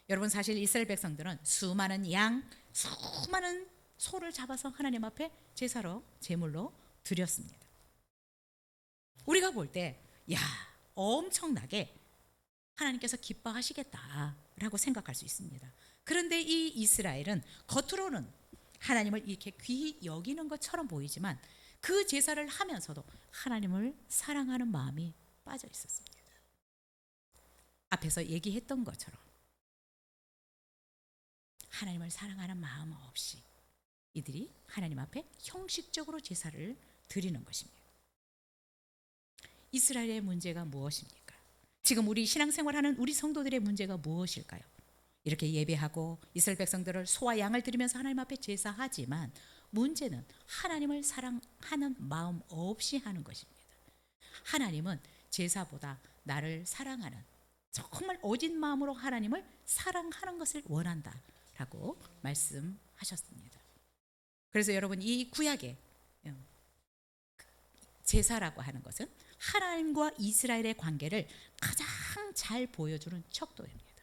여러분, 사실 이스라엘 백성들은 수많은 양, 수많은 소를 잡아서 하나님 앞에 제사로 제물로 드렸습니다. 우리가 볼 때, 야, 엄청나게 하나님께서 기뻐하시겠다라고 생각할 수 있습니다. 그런데 이 이스라엘은 겉으로는 하나님을 이렇게 귀히 여기는 것처럼 보이지만 그 제사를 하면서도 하나님을 사랑하는 마음이 빠져 있었습니다. 앞에서 얘기했던 것처럼 하나님을 사랑하는 마음 없이 이들이 하나님 앞에 형식적으로 제사를 드리는 것입니다. 이스라엘의 문제가 무엇입니까? 지금 우리 신앙생활하는 우리 성도들의 문제가 무엇일까요? 이렇게 예배하고 이스라엘 백성들을 소와 양을 드리면서 하나님 앞에 제사하지만 문제는 하나님을 사랑하는 마음 없이 하는 것입니다. 하나님은 제사보다 나를 사랑하는, 정말 오진 마음으로 하나님을 사랑하는 것을 원한다라고 말씀하셨습니다. 그래서 여러분, 이 구약의 제사라고 하는 것은 하나님과 이스라엘의 관계를 가장 잘 보여주는 척도입니다.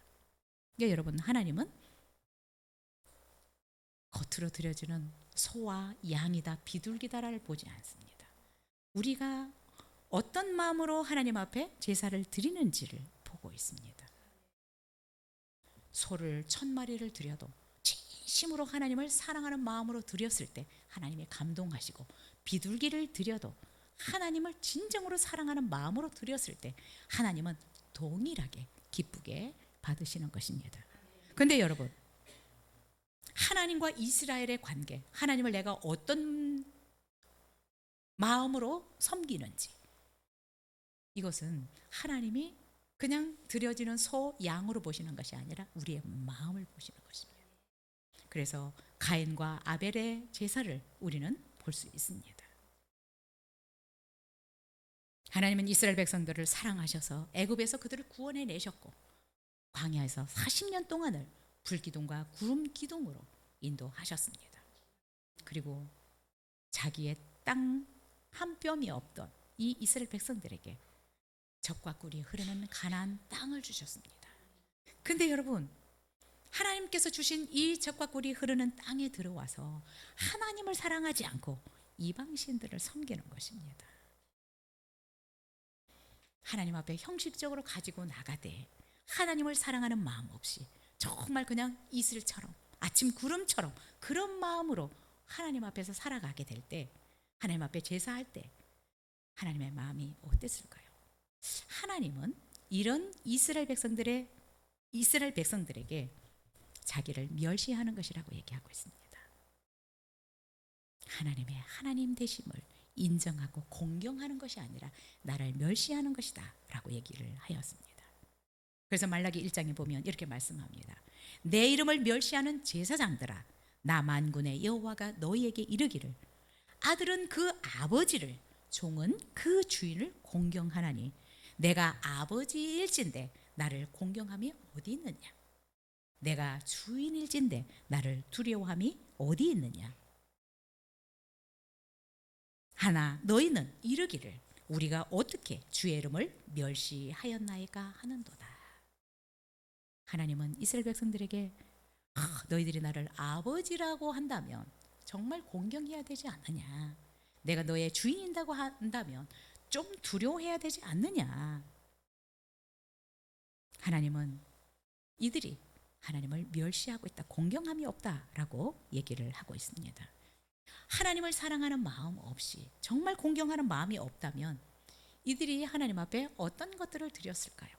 그러니까 여러분, 하나님은 겉으로 드려지는 소와 양이다, 비둘기다를 보지 않습니다. 우리가 어떤 마음으로 하나님 앞에 제사를 드리는지를 보고 있습니다. 소를 1000마리를 드려도 진심으로 하나님을 사랑하는 마음으로 드렸을 때 하나님이 감동하시고, 비둘기를 드려도 하나님을 진정으로 사랑하는 마음으로 드렸을 때 하나님은 동일하게 기쁘게 받으시는 것입니다. 그런데 여러분, 하나님과 이스라엘의 관계, 하나님을 내가 어떤 마음으로 섬기는지, 이것은 하나님이 그냥 드려지는 소, 양으로 보시는 것이 아니라 우리의 마음을 보시는 것입니다. 그래서 가인과 아벨의 제사를 우리는 볼 수 있습니다. 하나님은 이스라엘 백성들을 사랑하셔서 애굽에서 그들을 구원해 내셨고, 광야에서 40년 동안을 불기둥과 구름 기둥으로 인도하셨습니다. 그리고 자기의 땅 한 뼘이 없던 이 이스라엘 백성들에게 젖과 꿀이 흐르는 가나안 땅을 주셨습니다. 근데 여러분, 하나님께서 주신 이 젖과 꿀이 흐르는 땅에 들어와서 하나님을 사랑하지 않고 이방신들을 섬기는 것입니다. 하나님 앞에 형식적으로 가지고 나가되 하나님을 사랑하는 마음 없이 정말 그냥 이슬처럼, 아침 구름처럼 그런 마음으로 하나님 앞에서 살아가게 될 때, 하나님 앞에 제사할 때 하나님의 마음이 어땠을까요? 하나님은 이런 이스라엘 백성들에게 자기를 멸시하는 것이라고 얘기하고 있습니다. 하나님의 하나님 되심을 인정하고 공경하는 것이 아니라 나를 멸시하는 것이다 라고 얘기를 하였습니다. 그래서 말라기 1장에 보면 이렇게 말씀합니다. 내 이름을 멸시하는 제사장들아, 나 만군의 여호와가 너희에게 이르기를, 아들은 그 아버지를, 종은 그 주인을 공경하나니 내가 아버지일진데 나를 공경함이 어디 있느냐? 내가 주인일진데 나를 두려워함이 어디 있느냐? 하나 너희는 이르기를, 우리가 어떻게 주의 이름을 멸시하였나이까 하는도다. 하나님은 이스라엘 백성들에게 너희들이 나를 아버지라고 한다면 정말 공경해야 되지 않느냐? 내가 너의 주인이라고 한다면 좀 두려워해야 되지 않느냐? 하나님은 이들이 하나님을 멸시하고 있다, 공경함이 없다라고 얘기를 하고 있습니다. 하나님을 사랑하는 마음 없이 정말 공경하는 마음이 없다면 이들이 하나님 앞에 어떤 것들을 드렸을까요?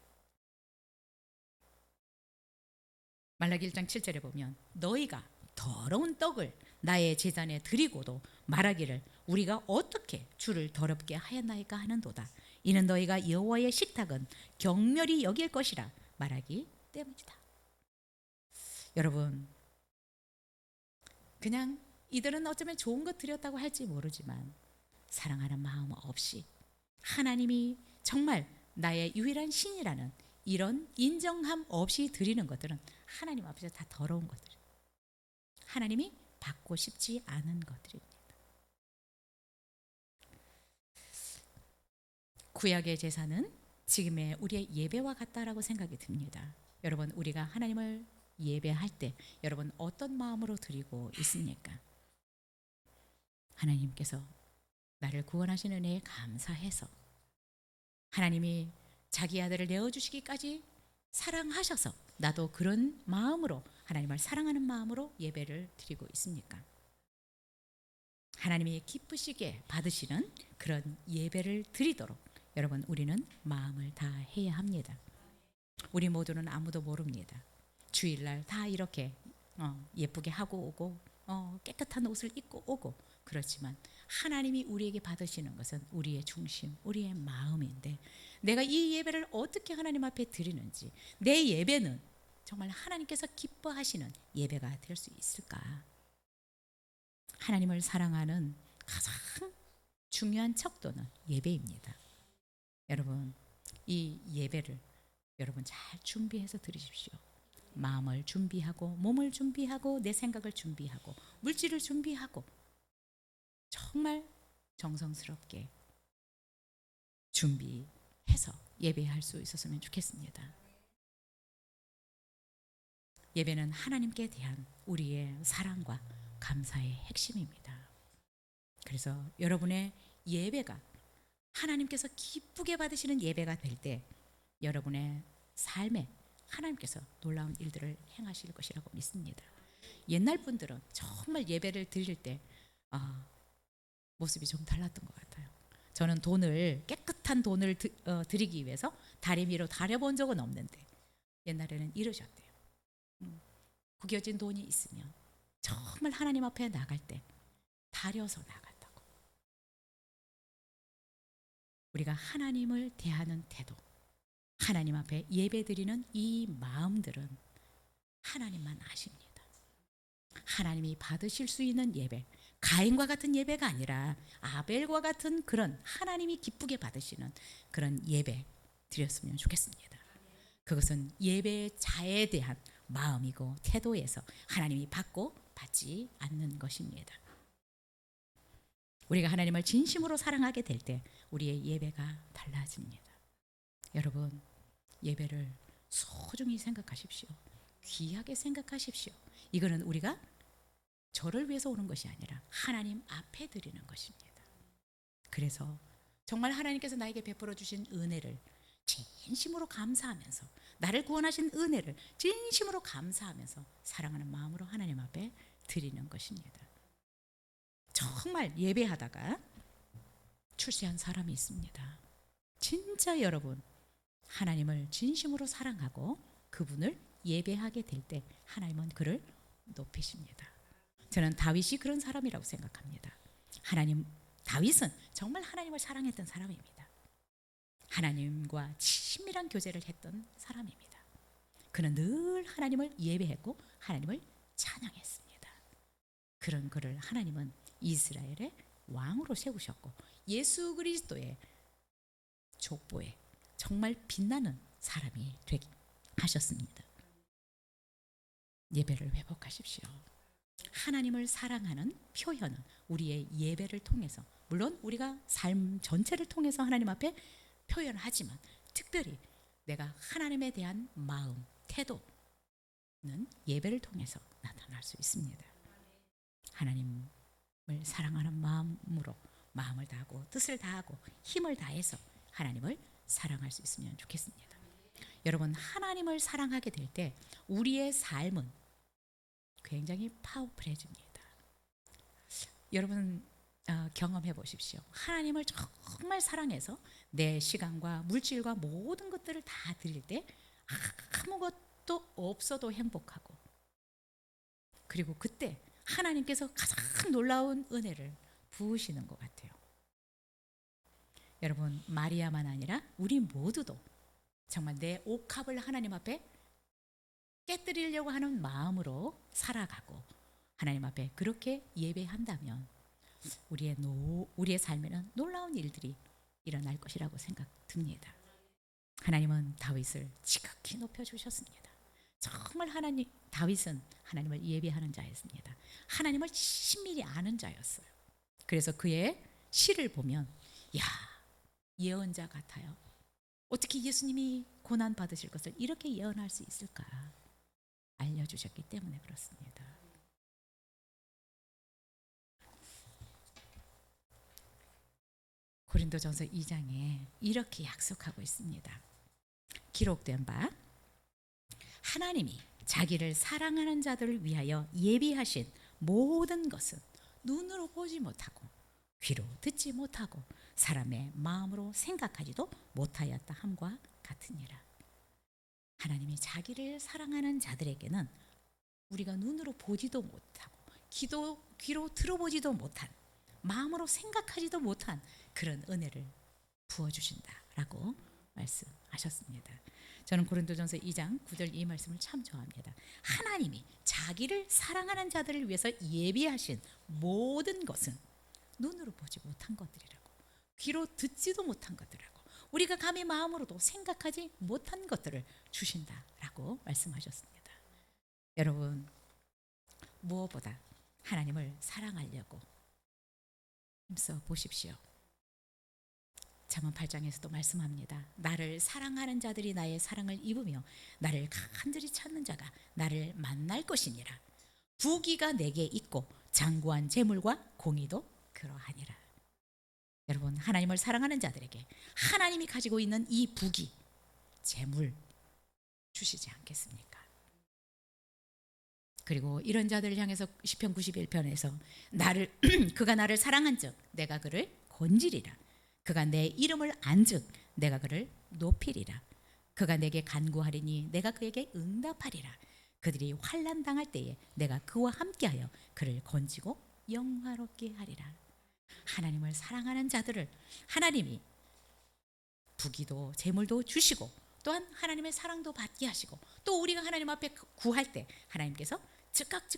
말라기 1장 7절에 보면 너희가 더러운 떡을 나의 제단에 드리고도 말하기를 우리가 어떻게 주를 더럽게 하였나이까 하는도다. 이는 너희가 여호와의 식탁은 경멸히 여길 것이라 말하기 때문이다. 여러분, 그냥 이들은 어쩌면 좋은 것 드렸다고 할지 모르지만 사랑하는 마음 없이 하나님이 정말 나의 유일한 신이라는 이런 인정함 없이 드리는 것들은 하나님 앞에서 다 더러운 것들이에요. 하나님이 받고 싶지 않은 것들입니다. 구약의 제사는 지금의 우리의 예배와 같다라고 생각이 듭니다. 여러분, 우리가 하나님을 예배할 때 여러분 어떤 마음으로 드리고 있습니까? 하나님께서 나를 구원하신 은혜에 감사해서 하나님이 자기 아들을 내어주시기까지 사랑하셔서 나도 그런 마음으로, 하나님을 사랑하는 마음으로 예배를 드리고 있습니까? 하나님이 기쁘시게 받으시는 그런 예배를 드리도록 여러분, 우리는 마음을 다해야 합니다. 우리 모두는 아무도 모릅니다. 주일날 다 이렇게 예쁘게 하고 오고 깨끗한 옷을 입고 오고 그렇지만 하나님이 우리에게 받으시는 것은 우리의 중심, 우리의 마음인데 내가 이 예배를 어떻게 하나님 앞에 드리는지 내 예배는 정말 하나님께서 기뻐하시는 예배가 될 수 있을까? 하나님을 사랑하는 가장 중요한 척도는 예배입니다. 여러분 이 예배를 여러분 잘 준비해서 드리십시오. 마음을 준비하고 몸을 준비하고 내 생각을 준비하고 물질을 준비하고 정말 정성스럽게 준비해서 예배할 수 있었으면 좋겠습니다. 예배는 하나님께 대한 우리의 사랑과 감사의 핵심입니다. 그래서 여러분의 예배가 하나님께서 기쁘게 받으시는 예배가 될 때 여러분의 삶에 하나님께서 놀라운 일들을 행하실 것이라고 믿습니다. 옛날 분들은 정말 예배를 드릴 때 모습이 좀 달랐던 것 같아요. 저는 깨끗한 돈을 드리기 위해서 다리 위로 다려본 적은 없는데 옛날에는 이러셨대요. 구겨진 돈이 있으면 정말 하나님 앞에 나갈 때 다려서 나간다고. 우리가 하나님을 대하는 태도, 하나님 앞에 예배드리는 이 마음들은 하나님만 아십니다. 하나님이 받으실 수 있는 예배, 가인과 같은 예배가 아니라 아벨과 같은 그런 하나님이 기쁘게 받으시는 그런 예배 드렸으면 좋겠습니다. 그것은 예배자에 대한 마음이고 태도에서 하나님이 받고 받지 않는 것입니다. 우리가 하나님을 진심으로 사랑하게 될 때 우리의 예배가 달라집니다. 여러분 예배를 소중히 생각하십시오. 귀하게 생각하십시오. 이거는 우리가 저를 위해서 오는 것이 아니라 하나님 앞에 드리는 것입니다. 그래서 정말 하나님께서 나에게 베풀어 주신 은혜를 진심으로 감사하면서 나를 구원하신 은혜를 진심으로 감사하면서 사랑하는 마음으로 하나님 앞에 드리는 것입니다. 정말 예배하다가 출세한 사람이 있습니다. 진짜 여러분 하나님을 진심으로 사랑하고 그분을 예배하게 될 때 하나님은 그를 높이십니다. 저는 다윗이 그런 사람이라고 생각합니다. 다윗은 정말 하나님을 사랑했던 사람입니다. 하나님과 친밀한 교제를 했던 사람입니다. 그는 늘 하나님을 예배했고 하나님을 찬양했습니다. 그런 그를 하나님은 이스라엘의 왕으로 세우셨고 예수 그리스도의 족보에 정말 빛나는 사람이 되게 하셨습니다. 예배를 회복하십시오. 하나님을 사랑하는 표현은 우리의 예배를 통해서 물론 우리가 삶 전체를 통해서 하나님 앞에 표현하지만 특별히 내가 하나님에 대한 마음, 태도는 예배를 통해서 나타날 수 있습니다. 하나님을 사랑하는 마음으로 마음을 다하고 뜻을 다하고 힘을 다해서 하나님을 사랑할 수 있으면 좋겠습니다. 여러분 하나님을 사랑하게 될 때 우리의 삶은 굉장히 파워풀해집니다. 여러분 경험해 보십시오. 하나님을 정말 사랑해서 내 시간과 물질과 모든 것들을 다 드릴 때 아무것도 없어도 행복하고 그리고 그때 하나님께서 가장 놀라운 은혜를 부으시는 것 같아요. 여러분 마리아만 아니라 우리 모두도 정말 내 옥합을 하나님 앞에 깨뜨리려고 하는 마음으로 살아가고 하나님 앞에 그렇게 예배한다면 우리의 삶에는 놀라운 일들이 일어날 것이라고 생각됩니다. 하나님은 다윗을 지극히 높여주셨습니다. 정말 다윗은 하나님을 예배하는 자였습니다. 하나님을 친밀히 아는 자였어요. 그래서 그의 시를 보면 예언자 같아요. 어떻게 예수님이 고난 받으실 것을 이렇게 예언할 수 있을까? 알려주셨기 때문에 그렇습니다. 고린도전서 2장에 이렇게 약속하고 있습니다. 기록된 바 하나님이 자기를 사랑하는 자들을 위하여 예비하신 모든 것은 눈으로 보지 못하고 귀로 듣지 못하고 사람의 마음으로 생각하지도 못하였다 함과 같으니라. 하나님이 자기를 사랑하는 자들에게는 우리가 눈으로 보지도 못하고 귀로 들어보지도 못한, 마음으로 생각하지도 못한 그런 은혜를 부어주신다라고 말씀하셨습니다. 저는 고린도전서 2장 9절 이 말씀을 참 좋아합니다. 하나님이 자기를 사랑하는 자들을 위해서 예비하신 모든 것은 눈으로 보지 못한 것들이라고, 귀로 듣지도 못한 것들이라고, 우리가 감히 마음으로도 생각하지 못한 것들을 주신다라고 말씀하셨습니다. 여러분, 무엇보다 하나님을 사랑하려고 힘써 보십시오. 잠언 8장에서도 말씀합니다. 나를 사랑하는 자들이 나의 사랑을 입으며 나를 간절히 찾는 자가 나를 만날 것이니라. 부귀가 내게 있고 장구한 재물과 공의도 그러하니라. 여러분, 하나님을 사랑하는 자들에게 하나님이 가지고 있는 이 부귀, 재물 주시지 않겠습니까? 그리고 이런 자들을 향해서 시편 91편에서 그가 나를 사랑한즉 내가 그를 건지리라. 그가 내 이름을 안즉 내가 그를 높이리라. 그가 내게 간구하리니 내가 그에게 응답하리라. 그들이 환난 당할 때에 내가 그와 함께하여 그를 건지고 영화롭게 하리라. 하나님을 사랑하는 자들을 하나님이 부귀도 재물도 주시고 또한 하나님의 사랑도 받게 하시고 또 우리가 하나님 앞에 구할 때 하나님께서 즉각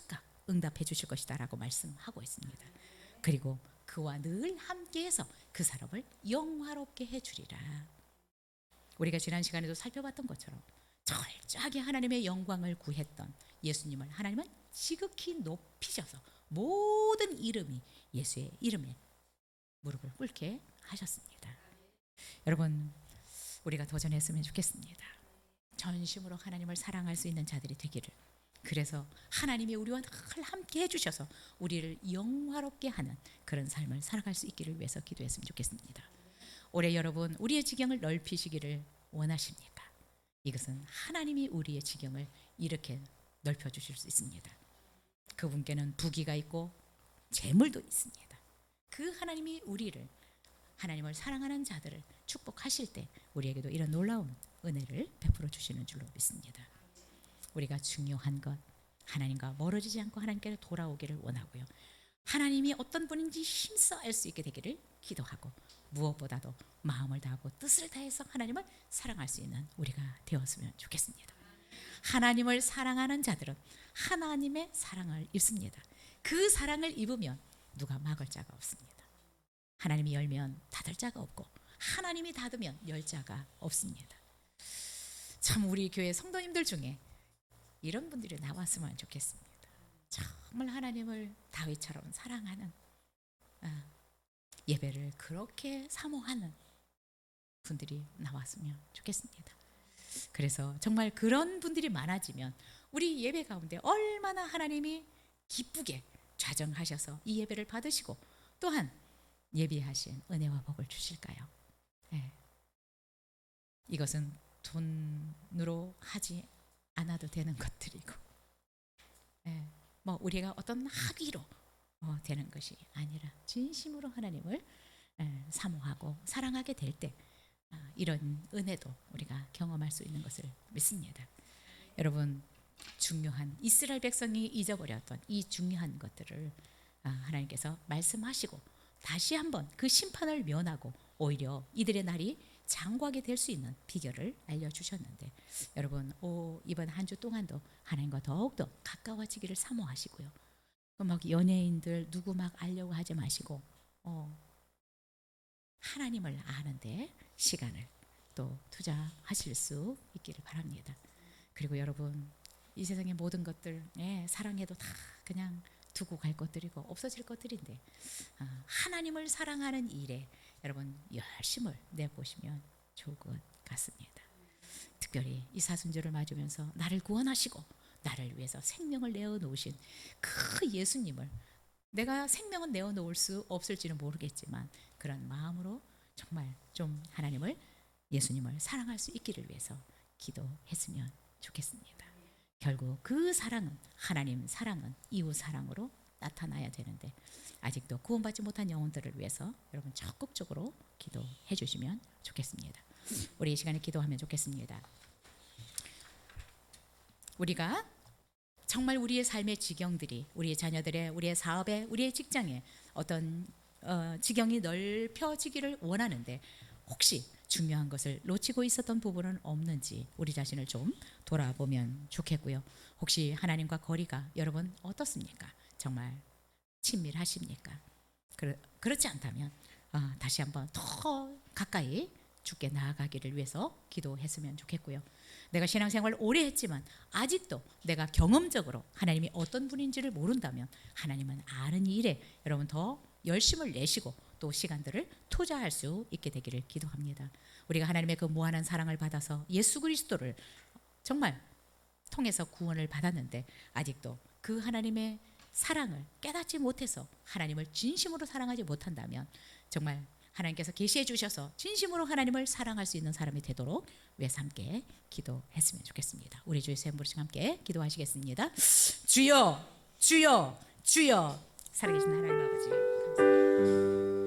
응답해 주실 것이다 라고 말씀하고 있습니다. 그리고 그와 늘 함께해서 그 사람을 영화롭게 해주리라. 우리가 지난 시간에도 살펴봤던 것처럼 철저하게 하나님의 영광을 구했던 예수님을 하나님은 지극히 높이셔서 모든 이름이 예수의 이름에 무릎을 꿇게 하셨습니다. 여러분, 우리가 도전했으면 좋겠습니다. 전심으로 하나님을 사랑할 수 있는 자들이 되기를. 그래서 하나님이 우리와 늘 함께 해주셔서 우리를 영화롭게 하는 그런 삶을 살아갈 수 있기를 위해서 기도했으면 좋겠습니다. 올해 여러분, 우리의 지경을 넓히시기를 원하십니까? 이것은 하나님이 우리의 지경을 이렇게 넓혀주실 수 있습니다. 그분께는 부귀가 있고 재물도 있습니다. 그 하나님이 하나님을 사랑하는 자들을 축복하실 때 우리에게도 이런 놀라운 은혜를 베풀어 주시는 줄로 믿습니다. 우리가 중요한 것, 하나님과 멀어지지 않고 하나님께로 돌아오기를 원하고요. 하나님이 어떤 분인지 힘써 알 수 있게 되기를 기도하고 무엇보다도 마음을 다하고 뜻을 다해서 하나님을 사랑할 수 있는 우리가 되었으면 좋겠습니다. 하나님을 사랑하는 자들은 하나님의 사랑을 입습니다. 그 사랑을 입으면 누가 막을 자가 없습니다. 하나님이 열면 닫을 자가 없고 하나님이 닫으면 열 자가 없습니다. 참 우리 교회 성도님들 중에 이런 분들이 나왔으면 좋겠습니다. 정말 하나님을 다윗처럼 사랑하는, 예배를 그렇게 사모하는 분들이 나왔으면 좋겠습니다. 그래서 정말 그런 분들이 많아지면 우리 예배 가운데 얼마나 하나님이 기쁘게 좌정하셔서 이 예배를 받으시고 또한 예비하신 은혜와 복을 주실까요? 네. 이것은 돈으로 하지 않아도 되는 것들이고, 우리가 어떤 학위로 되는 것이 아니라 진심으로 하나님을 사모하고 사랑하게 될 때 이런 은혜도 우리가 경험할 수 있는 것을 믿습니다. 여러분, 중요한 이스라엘 백성이 잊어버렸던 이 중요한 것들을 하나님께서 말씀하시고 다시 한번 그 심판을 면하고 오히려 이들의 날이 장구하게 될 수 있는 비결을 알려주셨는데, 여러분 이번 한 주 동안도 하나님과 더욱더 가까워지기를 사모하시고요. 막 연예인들 누구 막 알려고 하지 마시고 하나님을 아는데 시간을 또 투자하실 수 있기를 바랍니다. 그리고 여러분, 이 세상의 모든 것들 사랑해도 다 그냥 두고 갈 것들이고 없어질 것들인데 하나님을 사랑하는 일에 여러분 열심을 내보시면 좋을 것 같습니다. 특별히 이 사순절을 맞으면서 나를 구원하시고 나를 위해서 생명을 내어놓으신 그 예수님을, 내가 생명은 내어놓을 수 없을지는 모르겠지만 그런 마음으로 정말 좀 하나님을, 예수님을 사랑할 수 있기를 위해서 기도했으면 좋겠습니다. 결국 그 사랑은, 하나님 사랑은 이웃 사랑으로 나타나야 되는데 아직도 구원받지 못한 영혼들을 위해서 여러분 적극적으로 기도해 주시면 좋겠습니다. 우리 이 시간에 기도하면 좋겠습니다. 우리가 정말 우리의 삶의 지경들이 우리의 자녀들의 우리의 사업에 우리의 직장에 어떤 지경이 넓혀지기를 원하는데 혹시 중요한 것을 놓치고 있었던 부분은 없는지 우리 자신을 좀 돌아보면 좋겠고요. 혹시 하나님과 거리가 여러분 어떻습니까? 정말 친밀하십니까? 그렇지 않다면 다시 한번 더 가까이 주께 나아가기를 위해서 기도했으면 좋겠고요. 내가 신앙생활 오래 했지만 아직도 내가 경험적으로 하나님이 어떤 분인지를 모른다면 하나님은 아는 일에 여러분 더 열심을 내시고 또 시간들을 투자할 수 있게 되기를 기도합니다. 우리가 하나님의 그 무한한 사랑을 받아서 예수 그리스도를 정말 통해서 구원을 받았는데 아직도 그 하나님의 사랑을 깨닫지 못해서 하나님을 진심으로 사랑하지 못한다면 정말 하나님께서 계시해 주셔서 진심으로 하나님을 사랑할 수 있는 사람이 되도록 위해서 함께 기도했으면 좋겠습니다. 우리 주 예수님 부르시고 함께 기도하시겠습니다. 주여 주여 주여 살아계신 하나님 아버지 감사합니다.